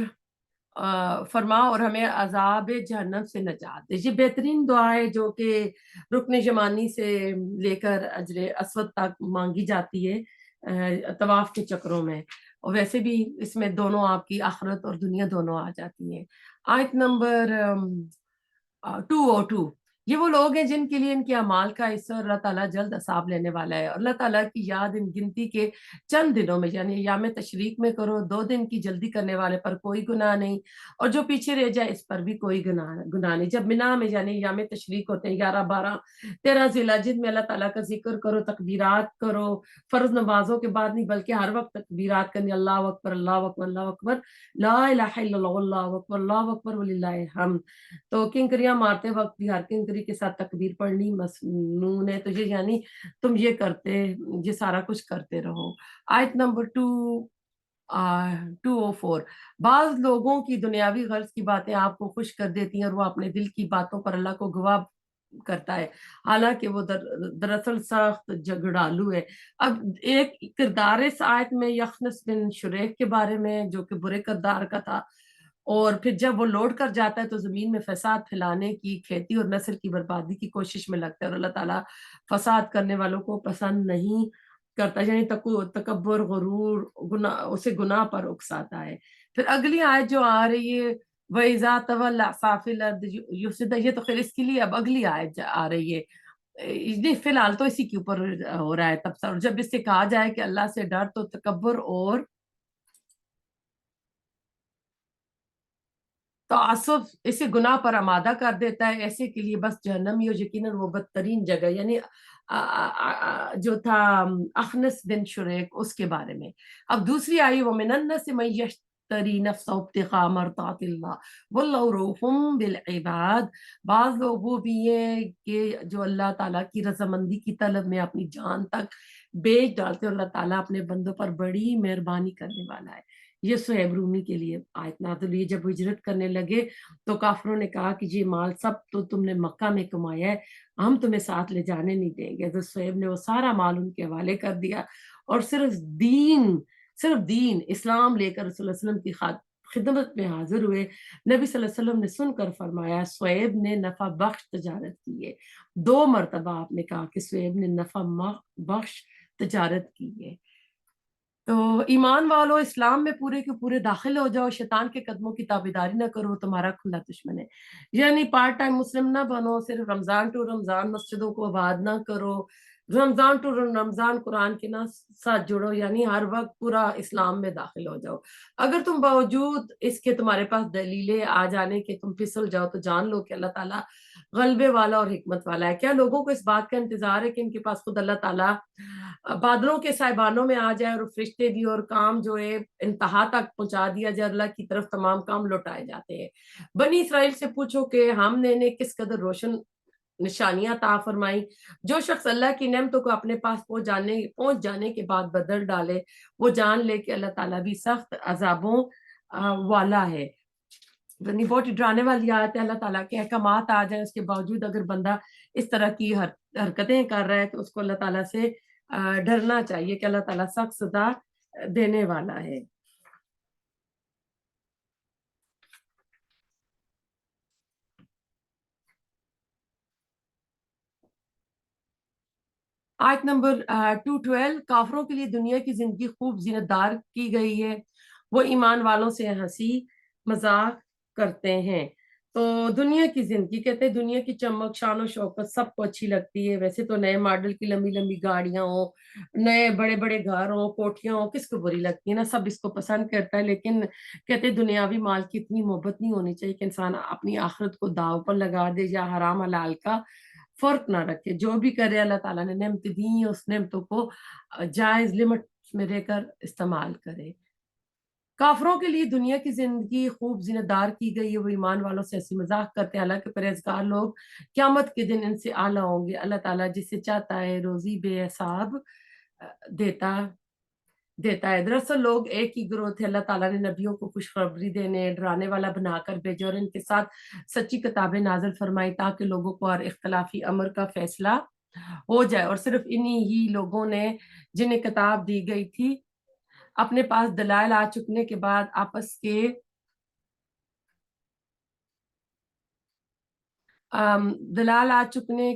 فرما اور ہمیں عذاب جہنم سے نجات دے۔ یہ بہترین دعا ہے جو کہ رکن یمانی سے لے کر اجر اسود تک مانگی جاتی ہے طواف کے چکروں میں، اور ویسے بھی اس میں دونوں آپ کی آخرت اور دنیا دونوں آ جاتی ہیں۔ آیت نمبر 202، یہ وہ لوگ ہیں جن کے لیے ان کے اعمال کا حصہ اور اللہ تعالیٰ جلد حساب لینے والا ہے۔ اور اللہ تعالیٰ کی یاد ان گنتی کے چند دنوں میں، یعنی ایام تشریق میں کرو، 2 دن کی جلدی کرنے والے پر کوئی گناہ نہیں، اور جو پیچھے رہ جائے اس پر بھی کوئی گناہ نہیں۔ جب منا میں یعنی ایام تشریق ہوتے ہیں 11 12 13 ذی الحجہ میں، اللہ تعالیٰ کا ذکر کرو، تکبیرات کرو، فرض نمازوں کے بعد نہیں بلکہ ہر وقت تکبیرات کرنی، اللہ اکبر اللہ اکبر اللہ اکبر، لا الہ الا اللہ اللہ اکبر اللہ اکبر وللہ الحمد۔ تو کنکریاں مارتے وقت بھی ہر کنکری کے ساتھ تکبیر پڑھنی مسنون ہے۔ تو یہ یعنی تم یہ کرتے، یہ سارا کچھ کرتے رہو۔ آیت نمبر 204، بعض لوگوں کی دنیاوی غرض کی باتیں آپ کو خوش کر دیتی ہیں اور وہ اپنے دل کی باتوں پر اللہ کو گواہ کرتا ہے، حالانکہ وہ دراصل سخت جھگڑالو ہے۔ اب ایک کردار اس آیت میں یخنس بن شریح کے بارے میں جو کہ برے کردار کا تھا، اور پھر جب وہ لوٹ کر جاتا ہے تو زمین میں فساد پھیلانے کی، کھیتی اور نسل کی بربادی کی کوشش میں لگتا ہے، اور اللہ تعالیٰ فساد کرنے والوں کو پسند نہیں کرتا، یعنی تکبر غرور اسے گناہ پر اکساتا ہے۔ پھر اگلی آیت جو آ رہی ہے وَإِذَا تَوَلَّىٰ سَعَىٰ فِي الْأَرْضِ يُفْسِدُ، یہ تو خیر اس کے لیے اب اگلی آیت آ رہی ہے، نہیں فی الحال تو اسی کے اوپر ہو رہا ہے تبصرہ۔ اور جب اس سے کہا جائے کہ اللہ سے ڈر تو تکبر اور تعصب اسے گناہ پر آمادہ کر دیتا ہے، ایسے کے لیے بس جہنم ہی، اور یقیناً وہ بدترین جگہ، یعنی جو تھا اخنس بن شریک اس کے بارے میں۔ اب دوسری آئی وَمِنَ النَّاسِ مَن يَشْتَرِي نَفْسَهُ ابْتِغَاءَ مَرْضَاتِ اللَّهِ وَاللَّهُ رَءُوفٌ بِالْعِبَادِ۔ بعض لوگ وہ بھی ہیں کہ جو اللہ تعالیٰ کی رضامندی کی طلب میں اپنی جان تک بیچ ڈالتے ہیں، اور اللہ تعالیٰ اپنے بندوں پر بڑی مہربانی کرنے والا ہے۔ یہ صہیب رومی کے لیے آیت نازل ہوئی۔ جب ہجرت کرنے لگے تو کافروں نے کہا کہ یہ مال سب تو تم نے مکہ میں کمایا ہے، ہم تمہیں ساتھ لے جانے نہیں دیں گے۔ تو صہیب نے وہ سارا مال ان کے حوالے کر دیا، اور صرف دین اسلام لے کر رسول اللہ علیہ وسلم کی خدمت میں حاضر ہوئے۔ نبی صلی اللہ علیہ وسلم نے سن کر فرمایا صہیب نے نفع بخش تجارت کی ہے۔ 2 مرتبہ آپ نے کہا کہ صہیب نے نفع بخش تجارت کی ہے۔ تو ایمان والو اسلام میں پورے کے پورے داخل ہو جاؤ، شیطان کے قدموں کی تابعداری نہ کرو، تمہارا کھلا دشمن ہے۔ یعنی پارٹ ٹائم مسلم نہ بنو، صرف رمضان ٹو رمضان مسجدوں کو آباد نہ کرو، رمضان ٹو رمضان قرآن کے ساتھ جڑو، یعنی ہر وقت پورا اسلام میں داخل ہو جاؤ۔ اگر تم باوجود اس کے تمہارے پاس دلیلیں آ جانے کے تم پھسل جاؤ تو جان لو کہ اللہ تعالیٰ غلبے والا اور حکمت والا ہے۔ کیا لوگوں کو اس بات کا انتظار ہے کہ ان کے پاس خود اللہ تعالیٰ بادلوں کے سائبانوں میں آ جائے اور فرشتے بھی اور کام جو ہے انتہا تک پہنچا دیا جائے، اللہ کی طرف تمام کام لوٹائے جاتے ہیں؟ بنی اسرائیل سے پوچھو کہ ہم نے انہیں کس قدر روشن نشانیاں عطا فرمائی۔ جو شخص اللہ کی نعمتوں کو اپنے پاس پہنچ جانے کے بعد بدل ڈالے، وہ جان لے کہ اللہ تعالیٰ بھی سخت عذابوں والا ہے۔ یعنی بہت ڈرانے والی آیت ہے۔ اللہ تعالیٰ کے احکامات آ جائیں، اس کے باوجود اگر بندہ اس طرح کی حرکتیں کر رہا ہے تو اس کو اللہ تعالیٰ سے ڈرنا چاہیے کہ اللہ تعالیٰ سخت سزا دینے والا ہے۔ آیت نمبر 212، کافروں کے لیے دنیا کی زندگی خوب زینت دار کی گئی ہے، وہ ایمان والوں سے ہنسی مذاق کرتے ہیں۔ تو دنیا کی زندگی کہتے ہیں دنیا کی چمک شان و شوکت سب کو اچھی لگتی ہے۔ ویسے تو نئے ماڈل کی لمبی لمبی گاڑیاں ہوں، نئے بڑے بڑے گھر ہوں، کوٹھیاں ہوں، کس کو بری لگتی ہے نا، سب اس کو پسند کرتا ہے۔ لیکن کہتے ہیں دنیاوی مال کی اتنی محبت نہیں ہونی چاہیے کہ انسان اپنی آخرت کو داؤ پر لگا دے یا حرام حلال کا فرق نہ رکھے۔ جو بھی کرے اللہ تعالیٰ نے نعمتیں دی ہیں، اس نعمتوں کو جائز لمٹ میں رہ کر استعمال کرے۔ کافروں کے لیے دنیا کی زندگی خوب زینت دار کی گئی ہے، وہ ایمان والوں سے ہنسی مذاق کرتے ہیں، حالانکہ پرہیزگار لوگ قیامت کے دن ان سے اعلیٰ ہوں گے۔ اللہ تعالیٰ جسے چاہتا ہے روزی بے حساب دیتا ہے۔ دراصل لوگ ایک ہی گروہ تھے، اللہ تعالیٰ نے نبیوں کو خوشخبری دینے، ڈرانے والا بنا کر بھیجا اور ان کے ساتھ سچی کتابیں نازل فرمائی تاکہ لوگوں کو ہر اختلافی امر کا فیصلہ ہو جائے۔ اور صرف انہی ہی لوگوں نے جنہیں کتاب دی گئی تھی اپنے پاس دلائل آ چکنے کے بعد آپس کے دلال آ چکنے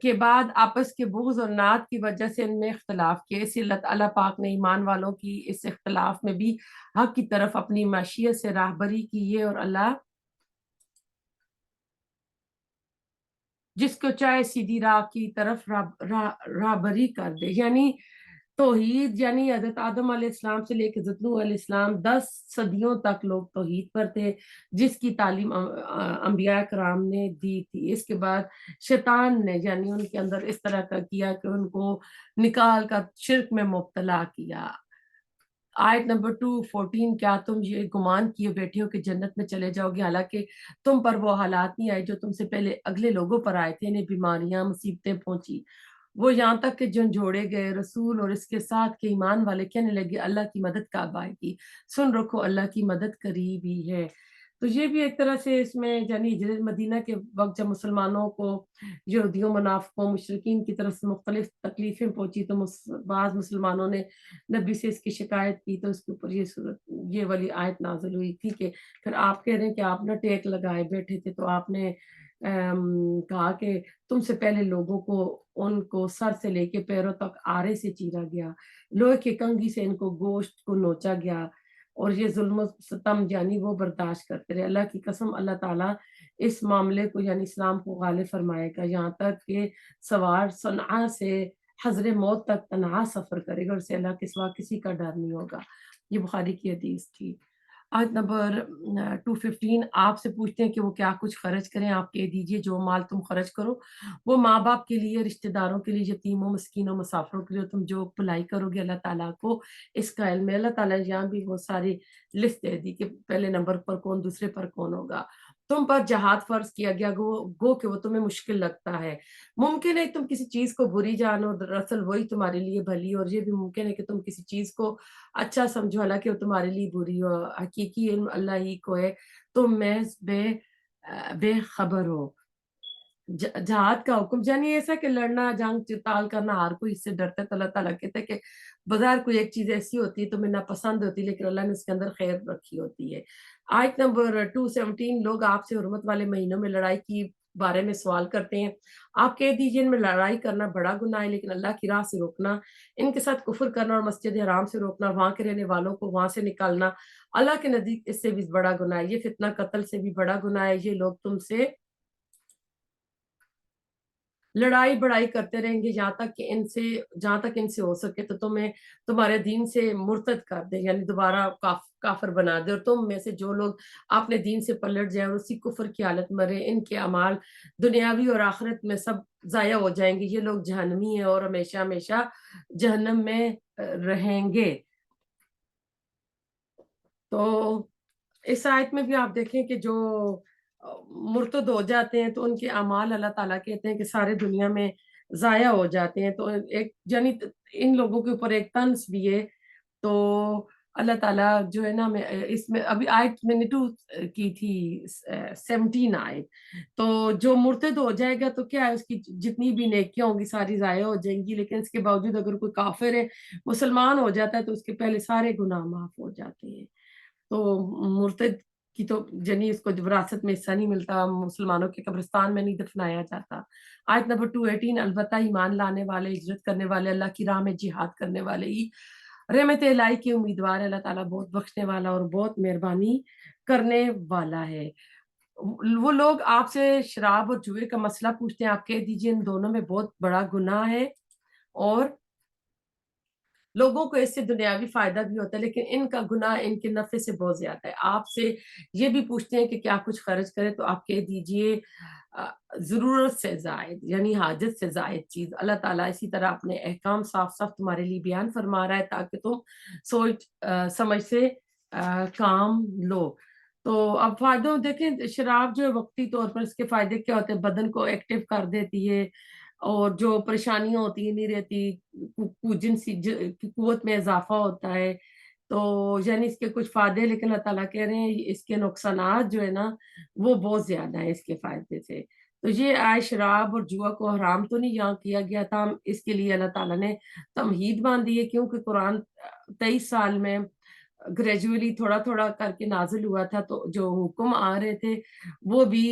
کے بعد آپس کے بغض اور نعت کی وجہ سے ان میں اختلاف کیا۔ اس لیے اللہ تعالیٰ پاک نے ایمان والوں کی اس اختلاف میں بھی حق کی طرف اپنی مشیت سے راہبری کی ہے، اور اللہ جس کو چاہے سیدھی راہ کی طرف راہبری کر دے۔ یعنی توحید، یعنی حضرت آدم علیہ السلام سے لے کے حضرت نوح علیہ السلام 10 صدیوں تک لوگ توحید پر تھے، جس کی تعلیم انبیاء کرام نے دی تھی۔ اس کے بعد شیطان نے یعنی ان کے اندر اس طرح کا کیا کہ ان کو نکال کر شرک میں مبتلا کیا۔ آیت نمبر 214، کیا تم یہ گمان کیے بیٹھے ہو کہ جنت میں چلے جاؤ گے، حالانکہ تم پر وہ حالات نہیں آئے جو تم سے پہلے اگلے لوگوں پر آئے تھے، انہیں بیماریاں مصیبتیں پہنچی، وہ یہاں تک کہ جھنجھوڑے گئے۔ رسول اور اس کے ساتھ کے ایمان والے کہنے لگے اللہ کی مدد کب آئے گی، سن رکھو اللہ کی مدد قریب ہی ہے۔ تو یہ بھی ایک طرح سے اس میں یعنی ہجرت مدینہ کے وقت جب مسلمانوں کو یہودیوں منافقوں مشرکین کی طرف سے مختلف تکلیفیں پہنچی تو بعض مسلمانوں نے نبی سے اس کی شکایت کی، تو اس کے اوپر یہ والی آیت نازل ہوئی تھی کہ پھر آپ کہہ رہے ہیں کہ آپ نے ٹیک لگائے بیٹھے تھے تو آپ نے کہا کہ تم سے پہلے لوگوں کو ان کو سر سے لے کے پیروں تک آرے سے چیرا گیا، لوہے کی کنگھی سے ان کو گوشت کو نوچا گیا، اور یہ ظلم و ستم یعنی وہ برداشت کرتے رہے۔ اللہ کی قسم اللہ تعالیٰ اس معاملے کو یعنی اسلام کو غالب فرمائے گا، یہاں تک کہ سوار صنعاء سے حضر موت تک تنہا سفر کرے گا، اور اسے اللہ کے سوا کسی کا ڈر نہیں ہوگا۔ یہ بخاری کی حدیث تھی۔ آیت نمبر 215، آپ سے پوچھتے ہیں کہ وہ کیا کچھ خرچ کریں، آپ کہہ دیجئے جو مال تم خرچ کرو وہ ماں باپ کے لیے، رشتہ داروں کے لیے، یتیموں مسکینوں مسافروں کے لیے، تم جو بھلائی کرو گے اللہ تعالیٰ کو اس کا علم ہے۔ اللہ تعالیٰ یہاں بھی وہ ساری لسٹ دے دی کہ پہلے نمبر پر کون، دوسرے پر کون ہوگا۔ تم پر جہاد فرض کیا گیا گو کہ وہ تمہیں مشکل لگتا ہے، ممکن ہے تم کسی چیز کو بری جانو دراصل وہی تمہارے لیے بھلی، اور یہ بھی ممکن ہے کہ تم کسی چیز کو اچھا سمجھو حالانکہ وہ تمہارے لیے بری ہو، حقیقی علم اللہ ہی کو ہے، تم محض بے خبر ہو۔ جہاد کا حکم یعنی ایسا کہ لڑنا، جنگ چتال کرنا، ہر کوئی اس سے ڈرتا ہے، تو اللہ تعالیٰ کہتے ہیں کہ بظاہر کوئی ایک چیز ایسی ہوتی ہے تمہیں ناپسند ہوتی ہے لیکن اللہ نے اس کے اندر خیر رکھی ہوتی ہے۔ آیت نمبر 217، لوگ آپ سے حرمت والے مہینوں میں لڑائی کی بارے میں سوال کرتے ہیں، آپ کہہ دیجئے ان میں لڑائی کرنا بڑا گناہ ہے، لیکن اللہ کی راہ سے روکنا، ان کے ساتھ کفر کرنا اور مسجد حرام سے روکنا، وہاں کے رہنے والوں کو وہاں سے نکالنا اللہ کے نزدیک اس سے بھی بڑا گناہ ہے، یہ فتنہ قتل سے بھی بڑا گناہ ہے۔ یہ لوگ تم سے لڑائی بڑائی کرتے رہیں گے جہاں تک ان سے ہو سکے تو تمہیں تمہارے دین سے مرتد کر دے، یعنی دوبارہ کافر بنا دے، اور تم میں سے جو لوگ اپنے دین سے پلٹ جائیں اور اسی کفر کی حالت مرے، ان کے اعمال دنیاوی اور آخرت میں سب ضائع ہو جائیں گے، یہ لوگ جہنمی ہیں اور ہمیشہ ہمیشہ جہنم میں رہیں گے۔ تو اس آیت میں بھی آپ دیکھیں کہ جو مرتد ہو جاتے ہیں تو ان کے اعمال اللہ تعالیٰ کہتے ہیں کہ سارے دنیا میں ضائع ہو جاتے ہیں، تو ایک یعنی ان لوگوں کے اوپر ایک طنز بھی ہے۔ تو اللہ تعالیٰ جو ہے نا، میں اس میں ابھی آیت میں نے 2 کی تھی 17 آیت، تو جو مرتد ہو جائے گا تو کیا ہے، اس کی جتنی بھی نیکیاں ہوں گی ساری ضائع ہو جائیں گی، لیکن اس کے باوجود اگر کوئی کافر ہے، مسلمان ہو جاتا ہے تو اس کے پہلے سارے گناہ معاف ہو جاتے ہیں۔ تو مرتد کی تو جنی اس کو وراثت میں حصہ نہیں ملتا، مسلمانوں کے قبرستان میں نہیں دفنایا جاتا۔ آیت نمبر 218، البتہ ایمان لانے والے، ہجرت کرنے والے، اللہ کی راہ میں جہاد کرنے والے ہی رحمت الہی کے امیدوار ہے۔ اللہ تعالیٰ بہت بخشنے والا اور بہت مہربانی کرنے والا ہے۔ وہ لوگ آپ سے شراب اور جوئے کا مسئلہ پوچھتے ہیں، آپ کہہ دیجئے ان دونوں میں بہت بڑا گناہ ہے، اور لوگوں کو اس سے دنیاوی فائدہ بھی ہوتا ہے، لیکن ان کا گناہ ان کے نفع سے بہت زیادہ ہے۔ آپ سے یہ بھی پوچھتے ہیں کہ کیا کچھ خرچ کرے، تو آپ کہہ دیجئے ضرورت سے زائد، یعنی حاجت سے زائد چیز۔ اللہ تعالیٰ اسی طرح اپنے احکام صاف صاف تمہارے لیے بیان فرما رہا ہے تاکہ تم سوچ سمجھ سے کام لو۔ تو اب فائدوں دیکھیں، شراب جو ہے وقتی طور پر اس کے فائدے کیا ہوتے ہیں، بدن کو ایکٹیو کر دیتی ہے، اور جو پریشانیاں ہوتی ہیں نہیں رہتی، جنسی کی قوت میں اضافہ ہوتا ہے، تو یعنی اس کے کچھ فائدے، لیکن اللہ تعالیٰ کہہ رہے ہیں اس کے نقصانات جو ہے نا وہ بہت زیادہ ہیں اس کے فائدے سے۔ تو یہ آئے شراب اور جوا کو حرام تو نہیں یہاں کیا گیا تھا، اس کے لیے اللہ تعالیٰ نے تمہید باندھی ہے، کیونکہ قرآن 23 سال میں گریجولی تھوڑا تھوڑا کر کے نازل ہوا تھا، تو جو حکم آ رہے تھے وہ بھی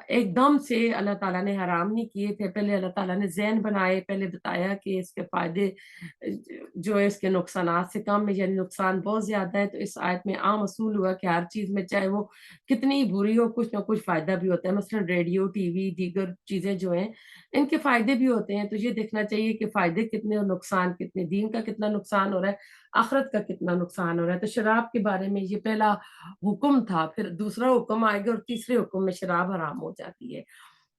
ایک دم سے اللہ تعالیٰ نے حرام نہیں کیے تھے، پہلے اللہ تعالیٰ نے ذہن بنائے، پہلے بتایا کہ اس کے فائدے جو ہے اس کے نقصانات سے کم ہے، یعنی نقصان بہت زیادہ ہے۔ تو اس آیت میں عام اصول ہوا کہ ہر چیز میں چاہے وہ کتنی بری ہو، کچھ نہ کچھ فائدہ بھی ہوتا ہے، مثلا ریڈیو، ٹی وی، دیگر چیزیں جو ہیں ان کے فائدے بھی ہوتے ہیں، تو یہ دیکھنا چاہیے کہ فائدے کتنے اور نقصان کتنے، دین کا کتنا نقصان ہو رہا ہے، آخرت کا کتنا نقصان ہو رہا ہے۔ تو شراب کے بارے میں یہ پہلا حکم تھا، پھر دوسرا حکم آئے گا اور تیسرے حکم میں شراب حرام ہو جاتی ہے۔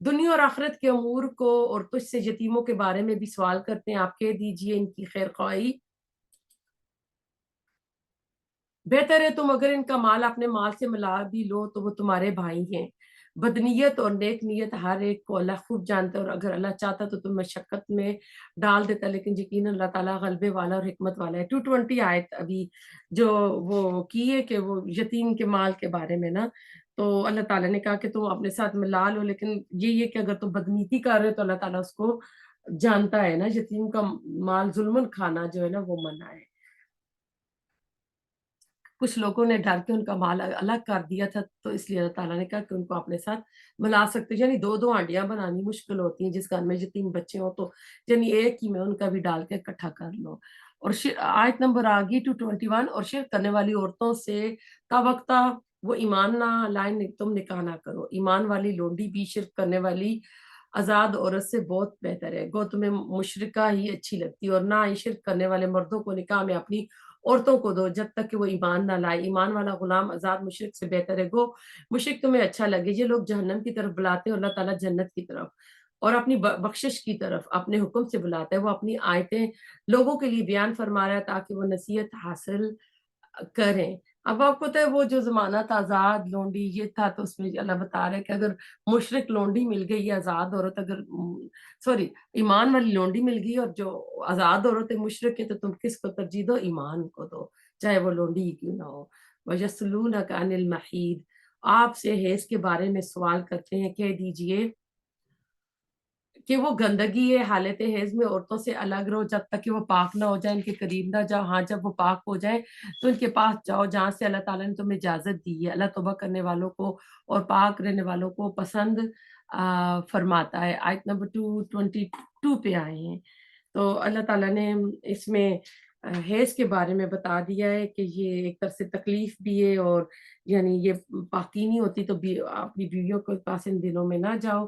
دنیا اور آخرت کے امور کو اور تجھ سے یتیموں کے بارے میں بھی سوال کرتے ہیں، آپ کہہ دیجئے ان کی خیر خواہی بہتر ہے، تم اگر ان کا مال اپنے مال سے ملا بھی لو تو وہ تمہارے بھائی ہیں۔ بدنیت اور نیک نیت ہر ایک کو اللہ خوب جانتا ہے، اور اگر اللہ چاہتا تو تم مشقت میں ڈال دیتا، لیکن یقیناً اللہ تعالیٰ غلبے والا اور حکمت والا ہے۔ 220 آیت ابھی جو وہ کی ہے کہ وہ یتیم کے مال کے بارے میں نا، تو اللہ تعالیٰ نے کہا کہ تم اپنے ساتھ ملا لو، لیکن یہ کہ اگر تم بدنیتی کر رہے ہو تو اللہ تعالیٰ اس کو جانتا ہے نا، یتیم کا مال ظلمن کھانا جو ہے نا وہ منع ہے۔ کچھ لوگوں نے ڈر کے ان کا مال الگ کر دیا تھا، تو اس لیے اللہ تعالیٰ نے کہا کہ ان کو اپنے ساتھ ملا سکتے، یعنی 2 ہانڈیاں بنانی مشکل ہوتی ہیں، جس گھر میں یتیم بچے ہوں تو یعنی ایک ہی میں ان کا بھی ڈال کے اکٹھا کر لو۔ اور آیت نمبر آگی 221، اور شرک کرنے والی عورتوں سے تا وقتہ وہ ایمان نہ لائیں تم نکاح نہ کرو، ایمان والی لونڈی بھی شرک کرنے والی آزاد عورت سے بہت بہتر ہے، گو تمہیں مشرکہ ہی اچھی لگتی، اور نہ ہی شرک کرنے والے مردوں کو نکاح میں اپنی عورتوں کو دو جب تک کہ وہ ایمان نہ لائے، ایمان والا غلام آزاد مشرک سے بہتر ہے، گو مشرک تمہیں اچھا لگے۔ یہ لوگ جہنم کی طرف بلاتے ہیں، اللہ تعالیٰ جنت کی طرف اور اپنی بخشش کی طرف اپنے حکم سے بلاتا ہے۔ وہ اپنی آیتیں لوگوں کے لیے بیان فرما رہا ہے تاکہ وہ نصیحت حاصل کریں۔ اب آپ کو پتہ ہے وہ جو زمانہ تھا آزاد لونڈی یہ تھا، تو اس میں اللہ بتا رہا ہے کہ اگر مشرک لونڈی مل گئی یا آزاد عورت، اگر سوری ایمان والی لونڈی مل گئی اور جو آزاد عورت مشرک ہے، تو تم کس کو ترجیح دو؟ ایمان کو دو، چاہے وہ لونڈی ہی کیوں نہ ہو۔ وَيَسْأَلُونَكَ عَنِ الْمَحِيضِ، آپ سے حیض کے بارے میں سوال کرتے ہیں، کہہ دیجئے کہ وہ گندگی ہے، حالت حیض میں عورتوں سے الگ رہو جب تک کہ وہ پاک نہ ہو جائے، ان کے قریب نہ جاؤ، ہاں جب وہ پاک ہو جائے تو ان کے پاس جاؤ جہاں سے اللہ تعالیٰ نے تمہیں اجازت دی ہے۔ اللہ توبہ کرنے والوں کو اور پاک رہنے والوں کو پسند فرماتا ہے۔ آیت نمبر 222 پہ آئے ہیں، تو اللہ تعالیٰ نے اس میں حیض کے بارے میں بتا دیا ہے کہ یہ ایک طرح سے تکلیف بھی ہے، اور یعنی یہ پاکی نہیں ہوتی تو اپنی بیویوں کے پاس ان دنوں میں نہ جاؤ۔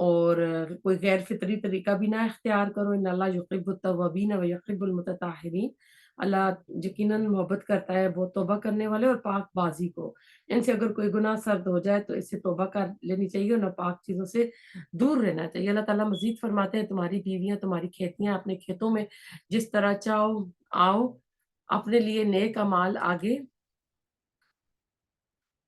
اور کوئی غیر فطری طریقہ بھی نہ اختیار کرو. ان اللہ یحب التوابین و یحب المتطہرین. اللہ یقیناً محبت کرتا ہے وہ توبہ کرنے والے اور پاک بازی کو. ان سے اگر کوئی گناہ سرد ہو جائے تو اس سے توبہ کر لینی چاہیے اور ناپاک چیزوں سے دور رہنا چاہیے. اللہ تعالیٰ مزید فرماتے ہیں تمہاری بیویاں تمہاری کھیتیاں اپنے کھیتوں میں جس طرح چاہو آؤ اپنے لیے نیک اعمال آگے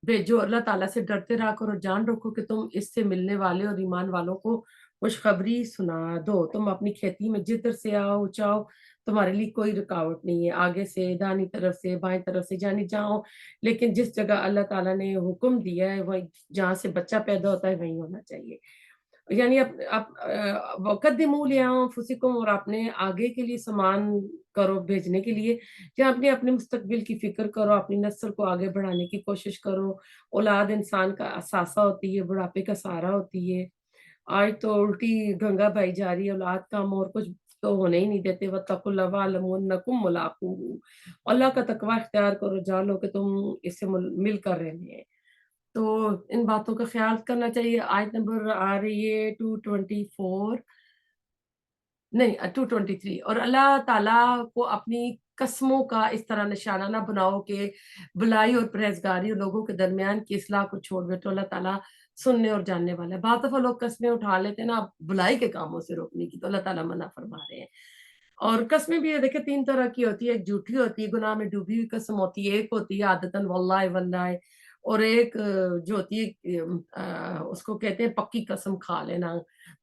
بھیجو. اللہ تعالیٰ سے ڈرتے رہا کرو اور جان رکھو کہ تم اس سے ملنے والے اور ایمان والوں کو خوشخبری سنا دو. تم اپنی کھیتی میں جدھر سے آؤ چاہو تمہارے لیے کوئی رکاوٹ نہیں ہے, آگے سے دانی طرف سے بائیں طرف سے جانی جاؤ, لیکن جس جگہ اللہ تعالیٰ نے حکم دیا ہے وہ جہاں سے بچہ پیدا ہوتا ہے وہیں ہونا چاہیے. یعنی وقدموا لانفسکم, اور اپنے آگے کے لیے سامان کرو بھیجنے کے لیے, یا اپنے مستقبل کی فکر کرو, اپنی نسل کو آگے بڑھانے کی کوشش کرو. اولاد انسان کا اثاثہ ہوتی ہے, بڑھاپے کا سہارا ہوتی ہے. آج تو الٹی گنگا بہائی جا رہی ہے, اولاد کم اور کچھ تو ہونے ہی نہیں دیتے. واتقوا اللہ واعلموا انکم ملاقوہ, اللہ کا تقوی اختیار کرو, جانو کہ تم اس سے مل کر رہنے ہیں. تو ان باتوں کا خیال کرنا چاہیے. آیت نمبر آ رہی ہے 224 نہیں 223. اور اللہ تعالیٰ کو اپنی قسموں کا اس طرح نشانہ نہ بناؤ کہ بلائی اور پرہیزگاری اور لوگوں کے درمیان کی اصلاح کو چھوڑ بیٹھو. اللہ تعالیٰ سننے اور جاننے والا ہے. بعض دفعہ لوگ قسمیں اٹھا لیتے ہیں نا بلائی کے کاموں سے روکنے کی, تو اللہ تعالیٰ منع فرما رہے ہیں. اور قسمیں بھی دیکھیں 3 طرح کی ہوتی ہے. ایک جھوٹی ہوتی ہے, گناہ میں ڈوبی ہوئی قسم ہوتی ہے. ایک ہوتی ہے عادتاً واللہ واللہ, اور ایک جو ہوتی ہے اس کو کہتے ہیں پکی قسم کھا لینا.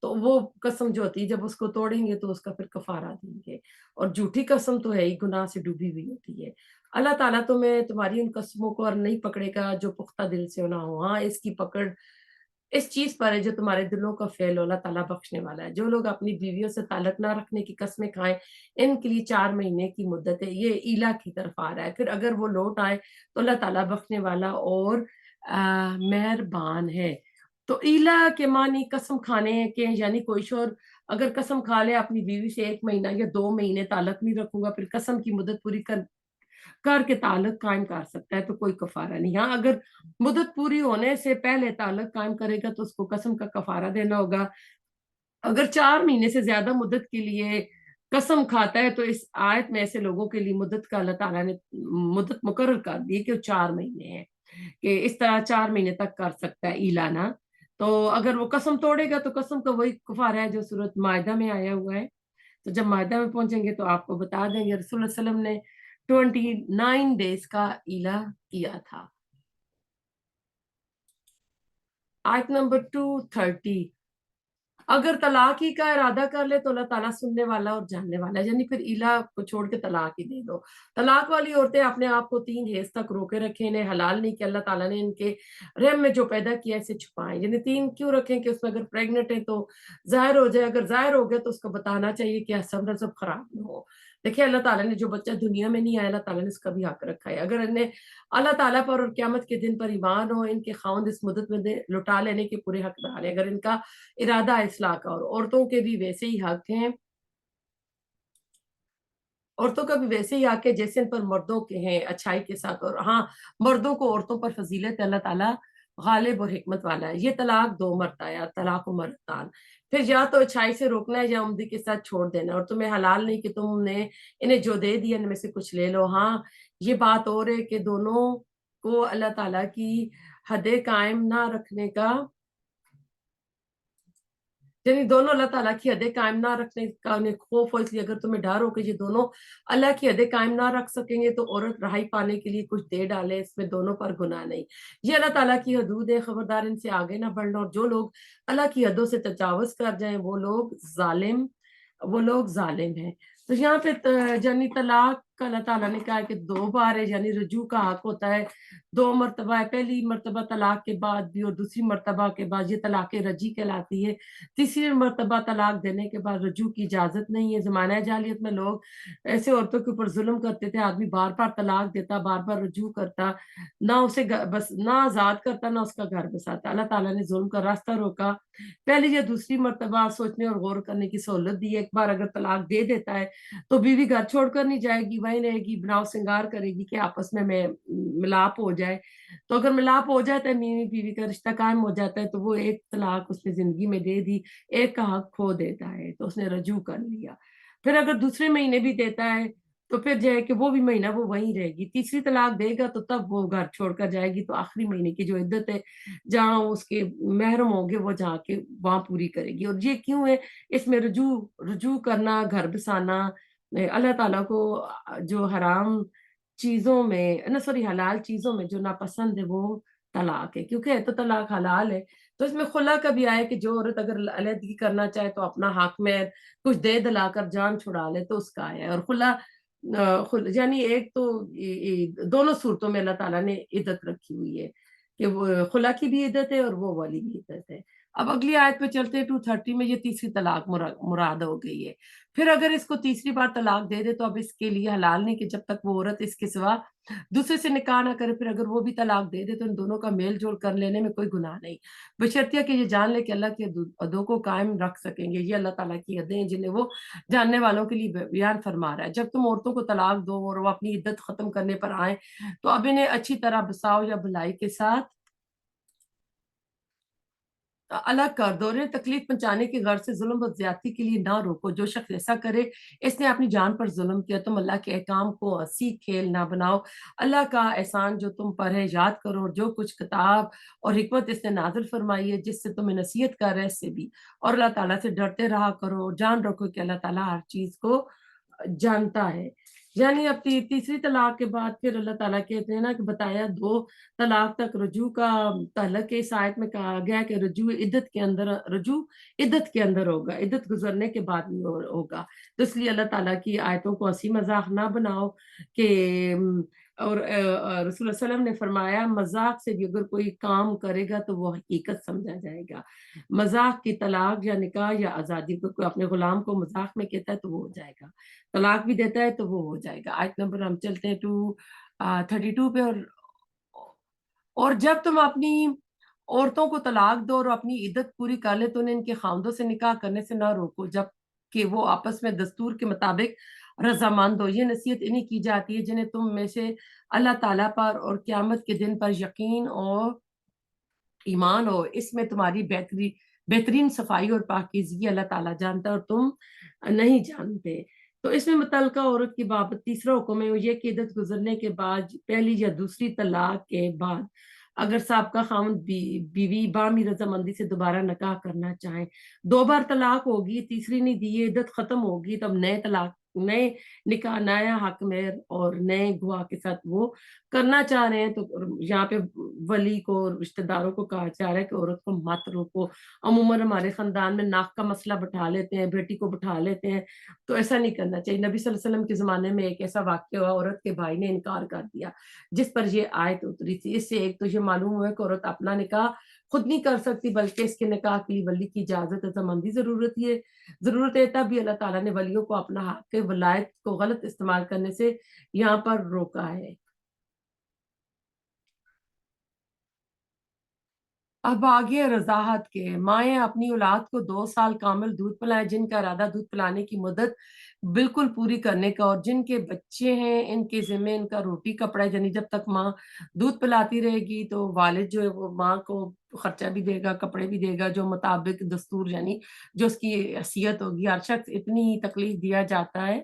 تو وہ قسم جو ہوتی ہے جب اس کو توڑیں گے تو اس کا پھر کفارہ دیں گے. اور جھوٹی قسم تو ہے ہی گناہ سے ڈوبی ہوئی ہوتی ہے. اللہ تعالیٰ تمہاری ان قسموں کو اور نہیں پکڑے گا جو پختہ دل سے نہ ہو. ہاں اس کی پکڑ اس چیز پر ہے جو تمہارے دلوں کا فعل ہو. اللہ تعالیٰ بخشنے والا ہے. جو لوگ اپنی بیویوں سے تعلق نہ رکھنے کی قسمیں کھائیں ان کے لیے 4 مہینے کی مدت ہے. یہ ایلا کی طرف آ رہا ہے. پھر اگر وہ لوٹ آئے تو اللہ تعالیٰ بخشنے والا اور مہربان ہے. تو ایلا کے معنی قسم کھانے کے, یعنی کوئی شور اگر قسم کھا لے اپنی بیوی سے 1 مہینہ یا 2 مہینے تعلق نہیں رکھوں گا, پھر قسم کی مدت پوری کر کے تعلق قائم کر سکتا ہے, تو کوئی کفارہ نہیں. ہاں اگر مدت پوری ہونے سے پہلے تعلق قائم کرے گا تو اس کو قسم کا کفارہ دینا ہوگا. اگر 4 مہینے سے زیادہ مدت کے لیے قسم کھاتا ہے تو اس آیت میں ایسے لوگوں کے لیے مدت کا اللہ تعالیٰ نے مدت مقرر کر دی کہ 4 مہینے ہیں, کہ اس طرح 4 مہینے تک کر سکتا ہے ایلانا. تو اگر وہ قسم توڑے گا تو قسم کا وہی کفارہ ہے جو سورۃ مائدہ میں آیا ہوا ہے. تو جب مائدہ میں پہنچیں گے تو آپ کو بتا دیں گے. رسول اللہ علیہ وسلم نے 29 ڈیز کا ایلا کیا تھا. آیت نمبر 230. اگر طلاق ہی کا ارادہ کر لے تو اللہ تعالیٰ سننے والا اور جاننے والا ہے, یعنی پھر ایلا کو چھوڑ کے طلاق ہی دے دو. طلاق والی عورتیں اپنے آپ کو 3 حیض تک روکے رکھیں, انہیں حلال نہیں کہ اللہ تعالیٰ نے ان کے رحم میں جو پیدا کیا اسے چھپائیں. یعنی 3 کیوں رکھیں کہ اس میں اگر پریگنٹ ہے تو ظاہر ہو جائے, اگر ظاہر ہو گیا تو اس کو بتانا چاہیے کہ حسب نسب خراب نہ ہو. دیکھیں اللہ تعالیٰ نے جو بچہ دنیا میں نہیں آیا اللہ تعالیٰ نے اس کا بھی حق رکھا ہے. اگر انہیں اللہ تعالیٰ پر اور قیامت کے دن پر ایمان ہو, ان کے خاوند اس مدت میں لوٹا لینے کے پورے حقدار ہیں. اگر ان کا ارادہ اصلاح کا, اور عورتوں کے بھی ویسے ہی حق ہیں, عورتوں کا بھی ویسے ہی حق ہے جیسے ان پر مردوں کے ہیں اچھائی کے ساتھ. اور ہاں مردوں کو عورتوں پر فضیلت اللہ تعالیٰ غالب اور حکمت والا ہے. یہ طلاق 2 مرتبہ یا طلاق و مرتان, پھر یا تو اچھائی سے روکنا ہے یا عمدی کے ساتھ چھوڑ دینا. اور تمہیں حلال نہیں کہ تم نے انہیں جو دے دیا ان میں سے کچھ لے لو. ہاں یہ بات اور ہے کہ دونوں کو اللہ تعالیٰ کی حدیں قائم نہ رکھنے کا, یعنی دونوں اللہ تعالیٰ کی حدیں قائم نہ رکھنے کا انہیں خوف ہو, اس لیے اگر تمہیں ڈر ہو کہ یہ دونوں اللہ کی حدیں قائم نہ رکھ سکیں گے تو عورت رہائی پانے کے لیے کچھ دے ڈالے, اس میں دونوں پر گناہ نہیں. یہ اللہ تعالیٰ کی حدود ہے, خبردار ان سے آگے نہ بڑھنا. اور جو لوگ اللہ کی حدوں سے تجاوز کر جائیں وہ لوگ ظالم ہیں. تو یہاں پہ یعنی طلاق کا اللہ تعالیٰ نے کہا کہ 2 بار ہے, یعنی رجوع کا حق ہوتا ہے 2 مرتبہ ہے. پہلی مرتبہ طلاق کے بعد بھی اور دوسری مرتبہ کے بعد, یہ طلاق رجعی کہلاتی ہے. تیسری مرتبہ طلاق دینے کے بعد رجوع کی اجازت نہیں ہے. زمانہ جاہلیت میں لوگ ایسے عورتوں کے اوپر ظلم کرتے تھے, آدمی بار بار طلاق دیتا, بار بار رجوع کرتا, نہ اسے بس نہ آزاد کرتا نہ اس کا گھر بساتا. اللہ تعالیٰ نے ظلم کا راستہ روکا. پہلی یا دوسری مرتبہ سوچنے اور غور کرنے کی سہولت دی. ایک بار اگر طلاق دے دیتا ہے تو بیوی گھر چھوڑ کر نہیں جائے گی, وہیں رہے گی, بناؤ سنگار کرے گی کہ آپس میں ملاپ ہو جائے. تو تو اگر ملاپ ہو جاتا ہے، بیوی بیوی کا رشتہ قائم ہو جاتا ہے، تو وہ ایک طلاق اس نے زندگی میں دے دی، ایک کا حق کھو دیتا ہے، تو اس نے رجوع کر لیا۔ پھر اگر دوسرے مہینے بھی دیتا ہے تو پھر جو ہے کہ وہ بھی مہینہ وہ وہیں رہے گی، تیسری طلاق دے گا تو تب وہ گھر چھوڑ کر جائے گی، تو آخری مہینے کی جو عدت ہے جہاں اس کے محرم ہوں گے وہ جا کے وہاں پوری کرے گی۔ اور یہ کیوں ہے؟ اس میں رجوع کرنا، گھر بسانا، اللہ تعالیٰ کو جو حرام چیزوں میں نہ سوری حلال چیزوں میں جو ناپسند ہے وہ طلاق ہے، کیونکہ ہے تو طلاق حلال ہے۔ تو اس میں خلا کا بھی آئے کہ جو عورت اگر علیحدگی کرنا چاہے تو اپنا حق میں کچھ دے دلا کر جان چھڑا لے تو اس کا ہے۔ اور یعنی ایک تو دونوں صورتوں میں اللہ تعالیٰ نے عدت رکھی ہوئی ہے کہ وہ خلا کی بھی عدت ہے اور وہ والی بھی عدت ہے۔ اب اگلی آیت پہ چلتے ہیں 230 میں، یہ تیسری طلاق مراد ہو گئی ہے۔ پھر اگر اس کو تیسری بار طلاق دے دے تو اب اس کے لیے حلال نہیں کہ جب تک وہ عورت اس کے سوا دوسرے سے نکاح نہ کرے، پھر اگر وہ بھی طلاق دے دے تو ان دونوں کا میل جول کر لینے میں کوئی گناہ نہیں، بشرطیہ کہ یہ جان لے کہ اللہ کے حدوں کو قائم رکھ سکیں گے۔ یہ اللہ تعالیٰ کی حدیں ہیں جنہیں وہ جاننے والوں کے لیے بیان فرما رہا ہے۔ جب تم عورتوں کو طلاق دو اور وہ اپنی عدت ختم کرنے پر آئیں تو اب انہیں اچھی طرح بساؤ یا بھلائی کے ساتھ الگ کر دو، انہیں تکلیف پہنچانے کی غرض سے ظلم و زیادتی کے لیے نہ روکو۔ جو شخص ایسا کرے اس نے اپنی جان پر ظلم کیا۔ تم اللہ کے احکام کو ہنسی کھیل نہ بناؤ، اللہ کا احسان جو تم پر ہے یاد کرو، اور جو کچھ کتاب اور حکمت اس نے نازل فرمائی ہے جس سے تمہیں نصیحت کر رہے اس سے بھی، اور اللہ تعالیٰ سے ڈرتے رہا کرو، جان رکھو کہ اللہ تعالیٰ ہر چیز کو جانتا ہے۔ یعنی اب تیسری طلاق کے بعد پھر اللہ تعالیٰ کہتے ہیں نا کہ بتایا 2 طلاق تک رجوع کا تعلق ہے۔ اس آیت میں کہا گیا کہ رجوع عدت کے اندر ہوگا، عدت گزرنے کے بعد نہیں ہوگا۔ تو اس لیے اللہ تعالیٰ کی آیتوں کو ہنسی مذاق نہ بناؤ کہ اور رسول اللہ صلی اللہ علیہ وسلم نے فرمایا مذاق سے بھی اگر کوئی کام کرے گا تو وہ حقیقت سمجھا جائے گا۔ مذاق کی طلاق یا نکاح یا آزادی کو کوئی اپنے غلام کو مذاق میں کہتا ہے تو وہ ہو جائے گا، طلاق بھی دیتا ہے تو وہ ہو جائے گا۔ آیت نمبر ہم چلتے ہیں 232 پہ، اور جب تم اپنی عورتوں کو طلاق دو اور اپنی عدت پوری کر لے تو انہیں ان کے خاوندوں سے نکاح کرنے سے نہ روکو جب کہ وہ آپس میں دستور کے مطابق رضامند ہو۔ یہ نصیحت انہیں کی جاتی ہے جنہیں تم میں سے اللہ تعالیٰ پر اور قیامت کے دن پر یقین اور ایمان ہو، اس میں تمہاری بہترین صفائی اور پاکیزگی اللہ تعالیٰ جانتا ہے اور تم نہیں جانتے۔ تو اس میں متعلقہ عورت کی بابت تیسرا حکم ہے یہ کہ عدت گزرنے کے بعد پہلی یا دوسری طلاق کے بعد اگر سابقہ خاوند بیوی باہمی رضامندی سے دوبارہ نکاح کرنا چاہیں، 2 بار طلاق ہوگی، تیسری نہیں دی، عدت ختم ہوگی، تب نئے نکاح، نیا حق مہر اور نئے گواہ کے ساتھ وہ کرنا چاہ رہے ہیں تو یہاں پہ ولی کو اور رشتہ داروں کو کہا جا رہا ہے کہ عورت کو مت روکو۔ عموماً ہمارے خاندان میں ناک کا مسئلہ بٹھا لیتے ہیں، بیٹی کو بٹھا لیتے ہیں، تو ایسا نہیں کرنا چاہیے۔ نبی صلی اللہ علیہ وسلم کے زمانے میں ایک ایسا واقعہ ہوا، عورت کے بھائی نے انکار کر دیا جس پر یہ آیت اتری تھی۔ اس سے ایک تو یہ معلوم ہوا کہ عورت اپنا نکاح خود نہیں کر سکتی بلکہ اس کے نکاح کے لیے ولی کی اجازت رضامندی ضرورت ہے۔ تب بھی اللہ تعالیٰ نے ولیوں کو اپنا حق ولایت کو غلط استعمال کرنے سے یہاں پر روکا ہے۔ اب آگے رضاحت کے، مائیں اپنی اولاد کو 2 سال کامل دودھ پلائیں جن کا ارادہ دودھ پلانے کی مدت بالکل پوری کرنے کا، اور جن کے بچے ہیں ان کے ذمہ ان کا روٹی کپڑا، یعنی جب تک ماں دودھ پلاتی رہے گی تو والد جو ہے وہ ماں کو خرچہ بھی دے گا، کپڑے بھی دے گا، جو مطابق دستور یعنی جو اس کی حیثیت ہوگی۔ ہر شخص اتنی تکلیف دیا جاتا ہے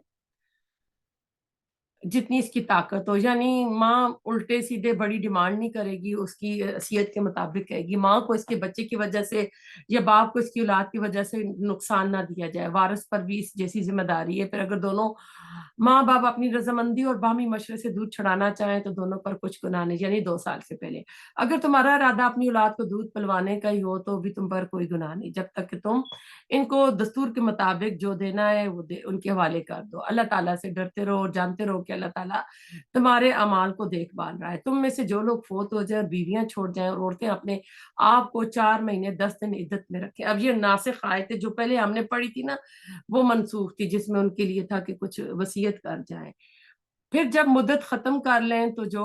جتنی اس کی طاقت ہو، یعنی ماں الٹے سیدھے بڑی ڈیمانڈ نہیں کرے گی، اس کی حیثیت کے مطابق کہے گی۔ ماں کو اس کے بچے کی وجہ سے یا باپ کو اس کی اولاد کی وجہ سے نقصان نہ دیا جائے۔ وارث پر بھی اس جیسی ذمہ داری ہے۔ پھر اگر دونوں ماں باپ اپنی رضامندی اور باہمی مشورے سے دودھ چھڑانا چاہیں تو دونوں پر کچھ گناہ نہیں، یعنی 2 سال سے پہلے اگر تمہارا ارادہ اپنی اولاد کو دودھ پلوانے کا ہی ہو تو بھی تم پر کوئی گناہ نہیں، جب تک کہ تم ان کو دستور کے مطابق جو دینا ہے وہ ان کے حوالے کر دو۔ اللہ تعالیٰ سے ڈرتے رہو اور جانتے رہو کہ اللہ تعالیٰ تمہارے اعمال کو دیکھ بھال رہا ہے۔ تم میں سے جو لوگ فوت ہو جائیں اور بیویاں چھوڑ جائیں اور عورتیں اپنے آپ کو 4 مہینے 10 دن عدت میں رکھیں۔ اب یہ ناسخ آیت ہے، جو پہلے ہم نے پڑھی تھی نا وہ منسوخ تھی، جس میں ان کے لیے تھا کہ کچھ وصیت کر جائیں۔ پھر جب مدت ختم کر لیں تو جو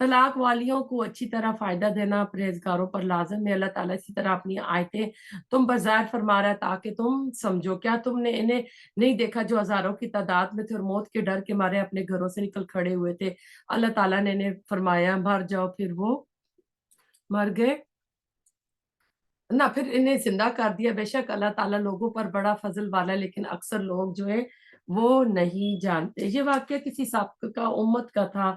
طلاق والیوں کو اچھی طرح فائدہ دینا پرہیزگاروں پر لازم ہے۔ اللہ تعالیٰ اسی طرح اپنی آیتیں تم پر ظاہر فرما رہا ہے تاکہ تم سمجھو۔ کیا تم نے انہیں نہیں دیکھا جو ہزاروں کی تعداد میں تھے اور موت کے ڈر کے مارے اپنے گھروں سے نکل کھڑے ہوئے تھے؟ اللہ تعالیٰ نے انہیں فرمایا مر جاؤ، پھر وہ مر گئے نہ، پھر انہیں زندہ کر دیا۔ بے شک اللہ تعالیٰ لوگوں پر بڑا فضل والا ہے، لیکن اکثر لوگ جو ہے وہ نہیں جانتے۔ یہ واقعہ کسی سابقہ امت کا تھا،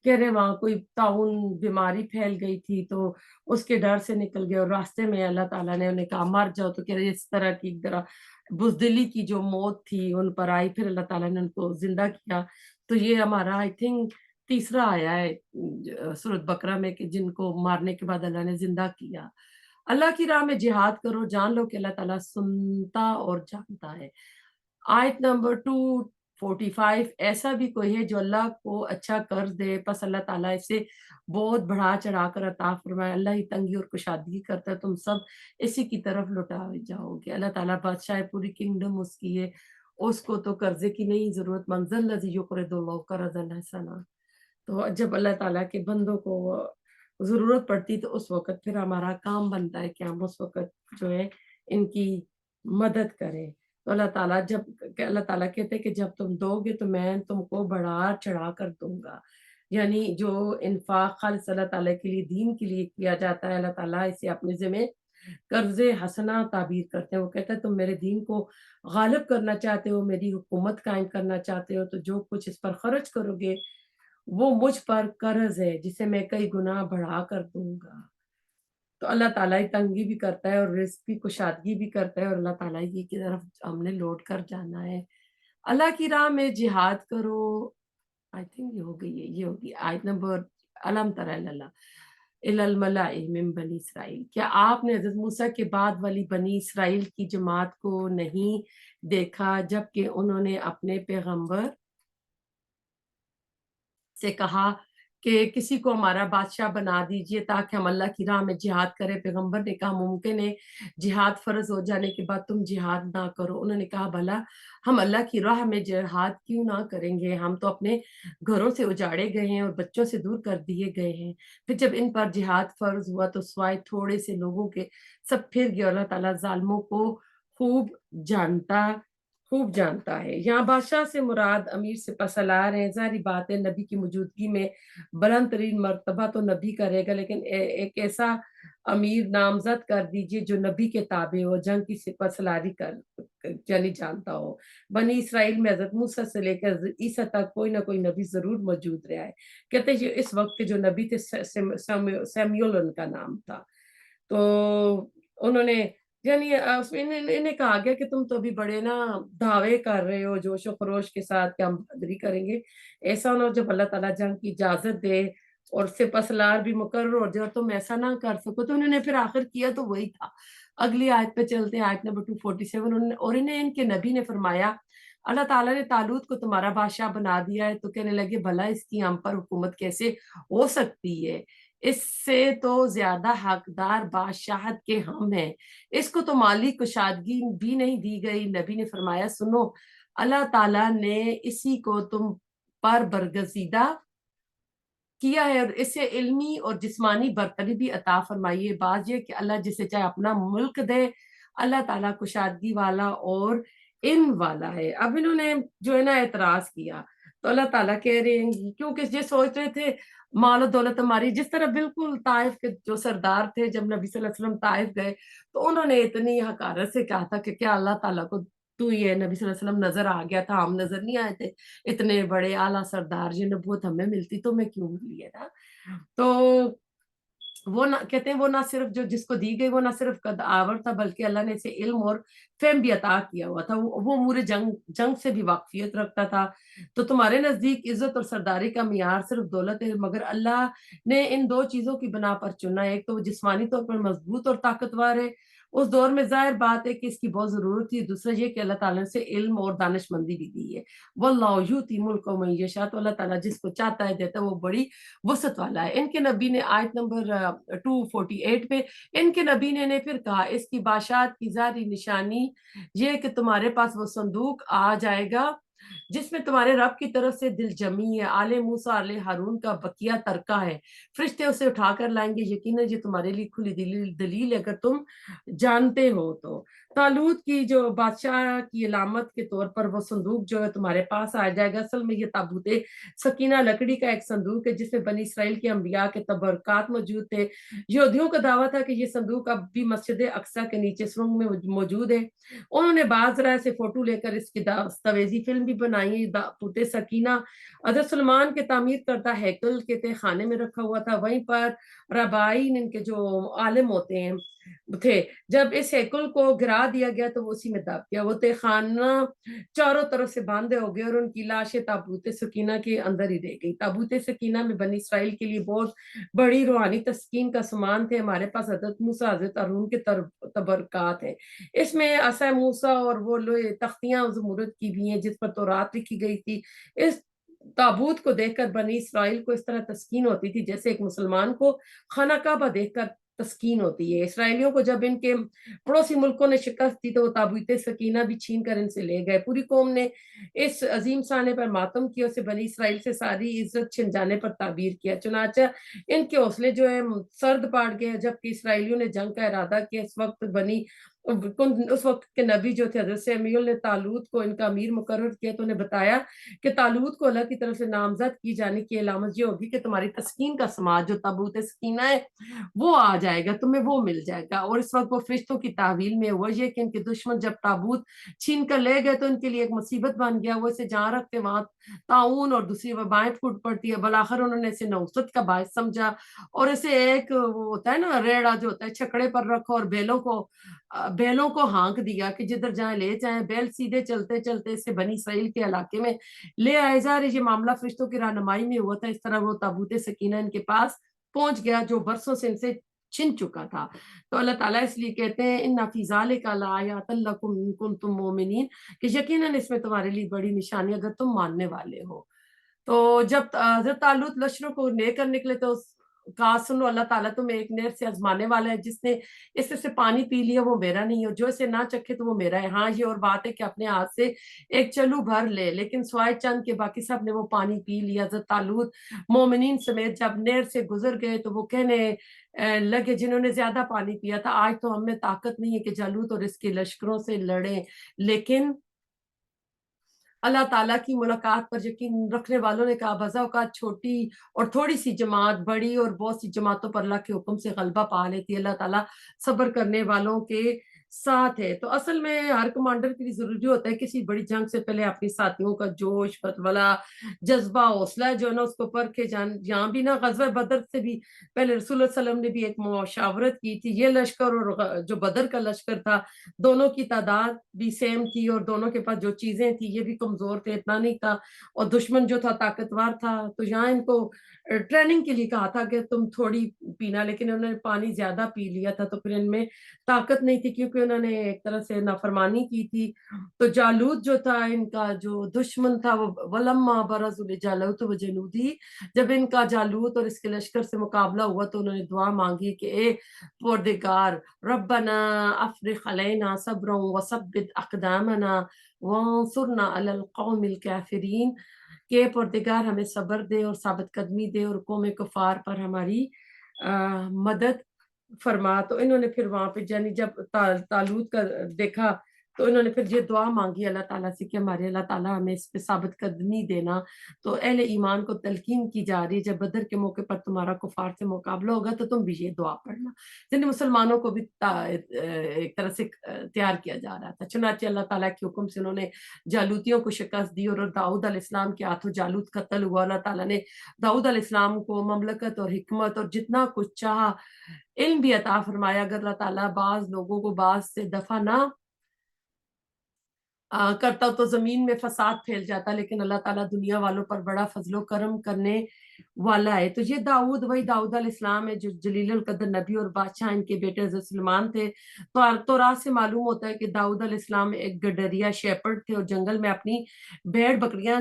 کہہ رہے وہاں کوئی طاعون بیماری پھیل گئی تھی تو اس کے ڈر سے نکل گئے، اور راستے میں اللہ تعالیٰ نے انہیں کہا مر جاؤ، تو کہہ رہے اس طرح کی ایک طرح بزدلی کی جو موت تھی ان پر آئی، پھر اللہ تعالیٰ نے ان کو زندہ کیا۔ تو یہ ہمارا آئی تھنک تیسرا آیا ہے سورۃ بقرہ میں کہ جن کو مارنے کے بعد اللہ نے زندہ کیا۔ اللہ کی راہ میں جہاد کرو، جان لو کہ اللہ تعالیٰ سنتا اور جانتا ہے۔ آیت نمبر 245، ایسا بھی کوئی ہے جو اللہ کو اچھا قرض دے پس اللہ تعالیٰ اسے بہت بڑھا چڑھا کر عطا فرمائے، اللہ ہی تنگی اور کشادگی کرتا ہے، تم سب اسی کی طرف لوٹائے جاؤ گے۔ اللہ تعالیٰ بادشاہ ہے، پوری کنگڈم اس کی ہے، اس کو تو قرضے کی نہیں ضرورت۔ منزل الذی یقرض اللہ قرضا حسنا۔ تو جب اللہ تعالیٰ کے بندوں کو ضرورت پڑتی تو اس وقت پھر ہمارا کام بنتا ہے کہ ہم اس وقت جو ہے ان کی مدد کریں۔ تو اللہ تعالیٰ کہتے ہیں کہ جب تم دو گے تو میں تم کو بڑھا چڑھا کر دوں گا۔ یعنی جو انفاق خالص اللہ تعالیٰ کے لیے، دین کے لیے کیا جاتا ہے، اللہ تعالیٰ اسے اپنے ذمہ قرض حسنہ تعبیر کرتے ہیں۔ وہ کہتا ہے تم میرے دین کو غالب کرنا چاہتے ہو، میری حکومت قائم کرنا چاہتے ہو، تو جو کچھ اس پر خرچ کرو گے وہ مجھ پر قرض ہے جسے میں کئی گنا بڑھا کر دوں گا۔ تو اللہ تعالیٰ ہی تنگی بھی کرتا ہے اور رزق کی کشادگی بھی کرتا ہے، اور اللہ تعالیٰ ہی کی طرف ہم نے لوٹ کر جانا ہے۔ اللہ کی راہ میں جہاد کرو۔ آئی تھنک یہ ہو گئی ہے، یہ ہوگی آیت نمبر علم تر الملأ من بنی اسرائیل۔ کیا آپ نے حضرت موسیٰ کے بعد والی بنی اسرائیل کی جماعت کو نہیں دیکھا جبکہ انہوں نے اپنے پیغمبر سے کہا کہ کسی کو ہمارا بادشاہ بنا دیجئے تاکہ ہم اللہ کی راہ میں جہاد کریں؟ پیغمبر نے کہا ممکن ہے جہاد فرض ہو جانے کے بعد تم جہاد نہ کرو۔ انہوں نے کہا بھلا ہم اللہ کی راہ میں جہاد کیوں نہ کریں گے؟ ہم تو اپنے گھروں سے اجاڑے گئے ہیں اور بچوں سے دور کر دیے گئے ہیں۔ پھر جب ان پر جہاد فرض ہوا تو سوائے تھوڑے سے لوگوں کے سب پھر گئے۔ اللہ تعالیٰ ظالموں کو خوب جانتا خوب جانتا ہے۔ یہاں بادشاہ سے مراد امیر سے پسل آ رہے ہیں۔ ظاہری بات ہے نبی کی موجودگی میں بلند ترین مرتبہ تو نبی کا رہے گا، لیکن ایک ایسا امیر نامزد کر دیجئے جو نبی کے تابع ہو، جنگ کی سپہ سالاری یعنی جانتا ہو۔ بنی اسرائیل میں حضرت موسیٰ سے لے کر عیسیٰ تک کوئی نہ کوئی نبی ضرور موجود رہا ہے۔ کہتے ہیں اس وقت کے جو نبی تھے سیمیول ان کا نام تھا۔ تو انہوں نے یعنی انہیں کہا گیا کہ تم تو بھی بڑے نا دعوے کر رہے ہو جوش و خروش کے ساتھ کہ ہم بہادری کریں گے۔ ایسا نہ ہو جب اللہ تعالیٰ جنگ کی اجازت دے اور سپہ سالار بھی مقرر ہو جائے تم ایسا نہ کر سکو۔ تو انہوں نے پھر آخر کیا تو وہی تھا۔ اگلی آیت پہ چلتے ہیں، آیت نمبر 247۔ اور انہیں ان کے نبی نے فرمایا اللہ تعالیٰ نے طالوت کو تمہارا بادشاہ بنا دیا ہے۔ تو کہنے لگے بھلا اس کی ہم پر حکومت کیسے ہو سکتی ہے؟ اس سے تو زیادہ حقدار بادشاہت کے ہم ہیں، اس کو تو مالی کشادگی بھی نہیں دی گئی۔ نبی نے فرمایا سنو، اللہ تعالیٰ نے اسی کو تم پر برگزیدہ کیا ہے اور اسے علمی اور جسمانی برتری بھی عطا فرمائی ہے۔ بعض یہ کہ اللہ جسے چاہے اپنا ملک دے، اللہ تعالیٰ کشادگی والا اور علم والا ہے۔ اب انہوں نے جو ہے نا اعتراض کیا تو اللہ تعالیٰ کہہ رہے ہیں کیونکہ یہ سوچ رہے تھے مال و دولت ہماری، جس طرح بالکل طائف کے جو سردار تھے جب نبی صلی اللہ علیہ وسلم طائف گئے تو انہوں نے اتنی حقارت سے کہا تھا کہ کیا اللہ تعالیٰ کو تو یہ نبی صلی اللہ علیہ وسلم نظر آ گیا تھا، ہم نظر نہیں آئے تھے؟ اتنے بڑے اعلیٰ سردار یہ نبوت ہمیں ملتی تو میں کیوں ملی ہے نا؟ تو وہ نہ کہتے ہیں وہ نہ صرف جو جس کو دی گئی وہ نہ صرف قد آور تھا بلکہ اللہ نے اسے علم اور فہم بھی عطا کیا ہوا تھا۔ وہ امور جنگ سے بھی واقفیت رکھتا تھا۔ تو تمہارے نزدیک عزت اور سرداری کا معیار صرف دولت ہے، مگر اللہ نے ان دو چیزوں کی بنا پر چنا ہے۔ ایک تو وہ جسمانی طور پر مضبوط اور طاقتور ہے، اس دور میں ظاہر بات ہے کہ اس کی بہت ضرورت تھی۔ دوسرا یہ کہ اللہ تعالیٰ نے اسے علم اور دانش مندی بھی دی ہے۔ واللہ یؤتی ملکہ من یشاء، تو اللہ تعالیٰ جس کو چاہتا ہے دیتا ہے، وہ بڑی وسعت والا ہے۔ ان کے نبی نے آیت نمبر 248 پہ ان کے نبی نے پھر کہا اس کی بادشاہت کی ظاہری نشانی یہ کہ تمہارے پاس وہ صندوق آ جائے گا جس میں تمہارے رب کی طرف سے دل جمی ہے، آل موسیٰ آل ہارون کا بقیہ ترکہ ہے، فرشتے اسے اٹھا کر لائیں گے، یقیناً یہ تمہارے لیے کھلی دلیل ہے اگر تم جانتے ہو تو۔ طالوت کی جو بادشاہ کی علامت کے طور پر وہ صندوق جو ہے تمہارے پاس آ جائے گا، اصل میں یہ تابوت سکینہ لکڑی کا ایک صندوق ہے جس میں بنی اسرائیل کے انبیاء کے تبرکات موجود تھے۔ یہودیوں کا دعویٰ تھا کہ یہ صندوق اب بھی مسجد اقصیٰ کے نیچے سرنگ میں موجود ہے۔ انہوں نے بعض رائے سے فوٹو لے کر اس کی دستاویزی فلم بھی بنائی ہے۔ تابوت سکینہ حضرت سلمان کے تعمیر کردہ ہیکل کے تہہ خانے میں رکھا ہوا تھا، وہیں پر ربائین ان کے جو عالم ہوتے ہیں تھے، جب اس ہیکل کو گرا دیا گیا تو وہ اسی میں دب گیا، وہ تہہ خانہ چاروں طرف سے باندھے ہو گئے اور ان کی لاشیں تابوت سکینہ کے اندر ہی رہ گئی۔ تابوت سکینہ میں بنی اسرائیل کے لیے بہت بڑی روحانی تسکین کا سامان تھے۔ ہمارے پاس حضرت موسیٰ حضرت ہارون کے تبرکات ہیں، اس میں عصا موسیٰ اور وہ تختیاں زمرد کی بھی ہیں جس پر تورات لکھی گئی تھی۔ اس تابوت کو دیکھ کر بنی اسرائیل کو اس طرح تسکین ہوتی تھی جیسے ایک مسلمان کو خانہ کعبہ دیکھ کر تسکین ہوتی ہے۔ اسرائیلیوں کو جب ان کے پڑوسی ملکوں نے شکست دی تو وہ تابوت سکینہ بھی چھین کر ان سے لے گئے۔ پوری قوم نے اس عظیم سانے پر ماتم کیا، اسے بنی اسرائیل سے ساری عزت چھن جانے پر تعبیر کیا، چنانچہ ان کے حوصلے جو ہے سرد پاڑ گئے۔ جبکہ اسرائیلیوں نے جنگ کا ارادہ کیا، اس وقت کے نبی جو تھے حضرت سمیع نے طالوت کو ان کا امیر مقرر کیا تو انہیں بتایا کہ طالوت کو اللہ کی طرف سے نامزد کی جانے کی علامت یہ ہوگی کہ تمہاری تسکین کا سماج جو تابوت سکینہ ہے وہ آ جائے گا، تمہیں وہ مل جائے گا۔ اور اس وقت وہ فرشتوں کی تحویل میں ہوا یہ کہ ان کے دشمن جب تابوت چھین کر لے گئے تو ان کے لیے ایک مصیبت بن گیا، وہ اسے جہاں رکھتے وہاں طاعون اور دوسری وبائیں پھوٹ پڑتی ہے۔ بالآخر انہوں نے اسے نوست کا باعث سمجھا اور اسے ایک وہ ہوتا ہے نا ریڑا جو ہوتا ہے چھکڑے پر رکھو اور بیلوں کو ہانک دیا کہ جدھر جائیں لے جائیں۔ بیل سیدھے چلتے چلتے اسے بنی اسرائیل کے علاقے میں لے آئے۔ ظاہر یہ معاملہ فرشتوں کی رہنمائی میں ہوا تھا، اس طرح وہ تابوت سکینہ ان کے پاس پہنچ گیا جو برسوں سے ان سے چھن چکا تھا۔ تو اللہ تعالیٰ اس لیے کہتے ہیں ان فی ذالک لآیات لکم ان کنتم مؤمنین، کہ یقیناً اس میں تمہارے لیے بڑی نشانی اگر تم ماننے والے ہو۔ تو جب حضرت طالوت لشکروں کو لے کر نکلے تو کہا سنو اللہ تعالیٰ تمہیں ایک نہر سے آزمانے والا ہے، جس نے اس سے پانی پی لیا وہ میرا نہیں ہے، اور جو اسے نہ چکھے تو وہ میرا ہے۔ ہاں یہ اور بات ہے کہ اپنے ہاتھ سے ایک چلو بھر لے، لیکن سوائے چند کے باقی سب نے وہ پانی پی لیا۔ حضرت طالوت مومنین سمیت جب نہر سے گزر گئے تو وہ کہنے لگے جنہوں نے زیادہ پانی پیا تھا آج تو ہم میں طاقت نہیں ہے کہ جالوت اور اس کے لشکروں سے لڑیں، لیکن اللہ تعالیٰ کی ملاقات پر یقین رکھنے والوں نے کہا بذا اوقات چھوٹی اور تھوڑی سی جماعت بڑی اور بہت سی جماعتوں پر اللہ کے حکم سے غلبہ پا لیتی ہے۔ اللہ تعالیٰ صبر کرنے والوں کے ساتھ ہے۔ تو اصل میں ہر کمانڈر کے لیے ضروری ہوتا ہے کسی بڑی جنگ سے پہلے اپنی ساتھیوں کا جوش فتولا جذبہ حوصلہ جو ہے نا اس کو پرکھے جان۔ یہاں بھی نا غزوہ بدر سے بھی پہلے رسول اللہ علیہ وسلم نے بھی ایک مشاورت کی تھی۔ یہ لشکر اور جو بدر کا لشکر تھا دونوں کی تعداد بھی سیم تھی اور دونوں کے پاس جو چیزیں تھی یہ بھی کمزور تھے، اتنا نہیں تھا، اور دشمن جو تھا طاقتور تھا۔ تو یہاں ان کو ٹریننگ کے لیے کہا تھا کہ تم تھوڑی پینا، لیکن انہوں نے پانی زیادہ پی لیا تھا تو پھر ان میں طاقت نہیں تھی کیونکہ انہوں نے ایک طرح سے نافرمانی کی تھی۔ تو جالوت جو تھا ان کا جو دشمن تھا وہ ولما برزوا لجالوت وجنودہ، جب ان کا جالوت اور اس کے لشکر سے مقابلہ ہوا تو انہوں نے دعا مانگی کہ اے پروردگار ربنا افرغ علینا صبرا وثبت اقدامنا وانصرنا علی القوم الکافرین، کہ پروردگار ہمیں صبر دے اور ثابت قدمی دے اور قوم کفار پر ہماری مدد فرما۔ تو انہوں نے پھر وہاں پہ یعنی جب طالوت کا دیکھا تو انہوں نے پھر یہ دعا مانگی اللہ تعالیٰ سے کہ ہمارے اللہ تعالیٰ ہمیں اس پہ ثابت قدمی دینا۔ تو اہل ایمان کو تلقین کی جا رہی ہے جب بدر کے موقع پر تمہارا کفار سے مقابلہ ہوگا تو تم بھی یہ دعا پڑھنا، یعنی مسلمانوں کو بھی ایک طرح سے تیار کیا جا رہا تھا۔ چنانچہ اللہ تعالیٰ کے حکم سے انہوں نے جالوتیوں کو شکست دی اور داؤد علیہ السلام کے ہاتھوں جالوت قتل ہوا۔ اللہ تعالیٰ نے داؤد علیہ السلام کو مملکت اور حکمت اور جتنا کچھ چاہا علم بھی عطا فرمایا۔ اگر اللہ تعالیٰ بعض لوگوں کو بعض سے دفع نہ کرتا تو زمین میں فساد پھیل جاتا، لیکن اللہ تعالیٰ دنیا والوں پر بڑا فضل و کرم کرنے والا ہے۔ تو یہ داؤد وہی داؤد علیہ السلام ہے جو جلیل القدر نبی اور بادشاہ ان کے بیٹے حضرت سلیمان تھے۔ تو رات سے معلوم ہوتا ہے کہ داؤد علیہ السلام ایک گڈریا شیپرڈ تھے اور جنگل میں اپنی بھیڑ بکریاں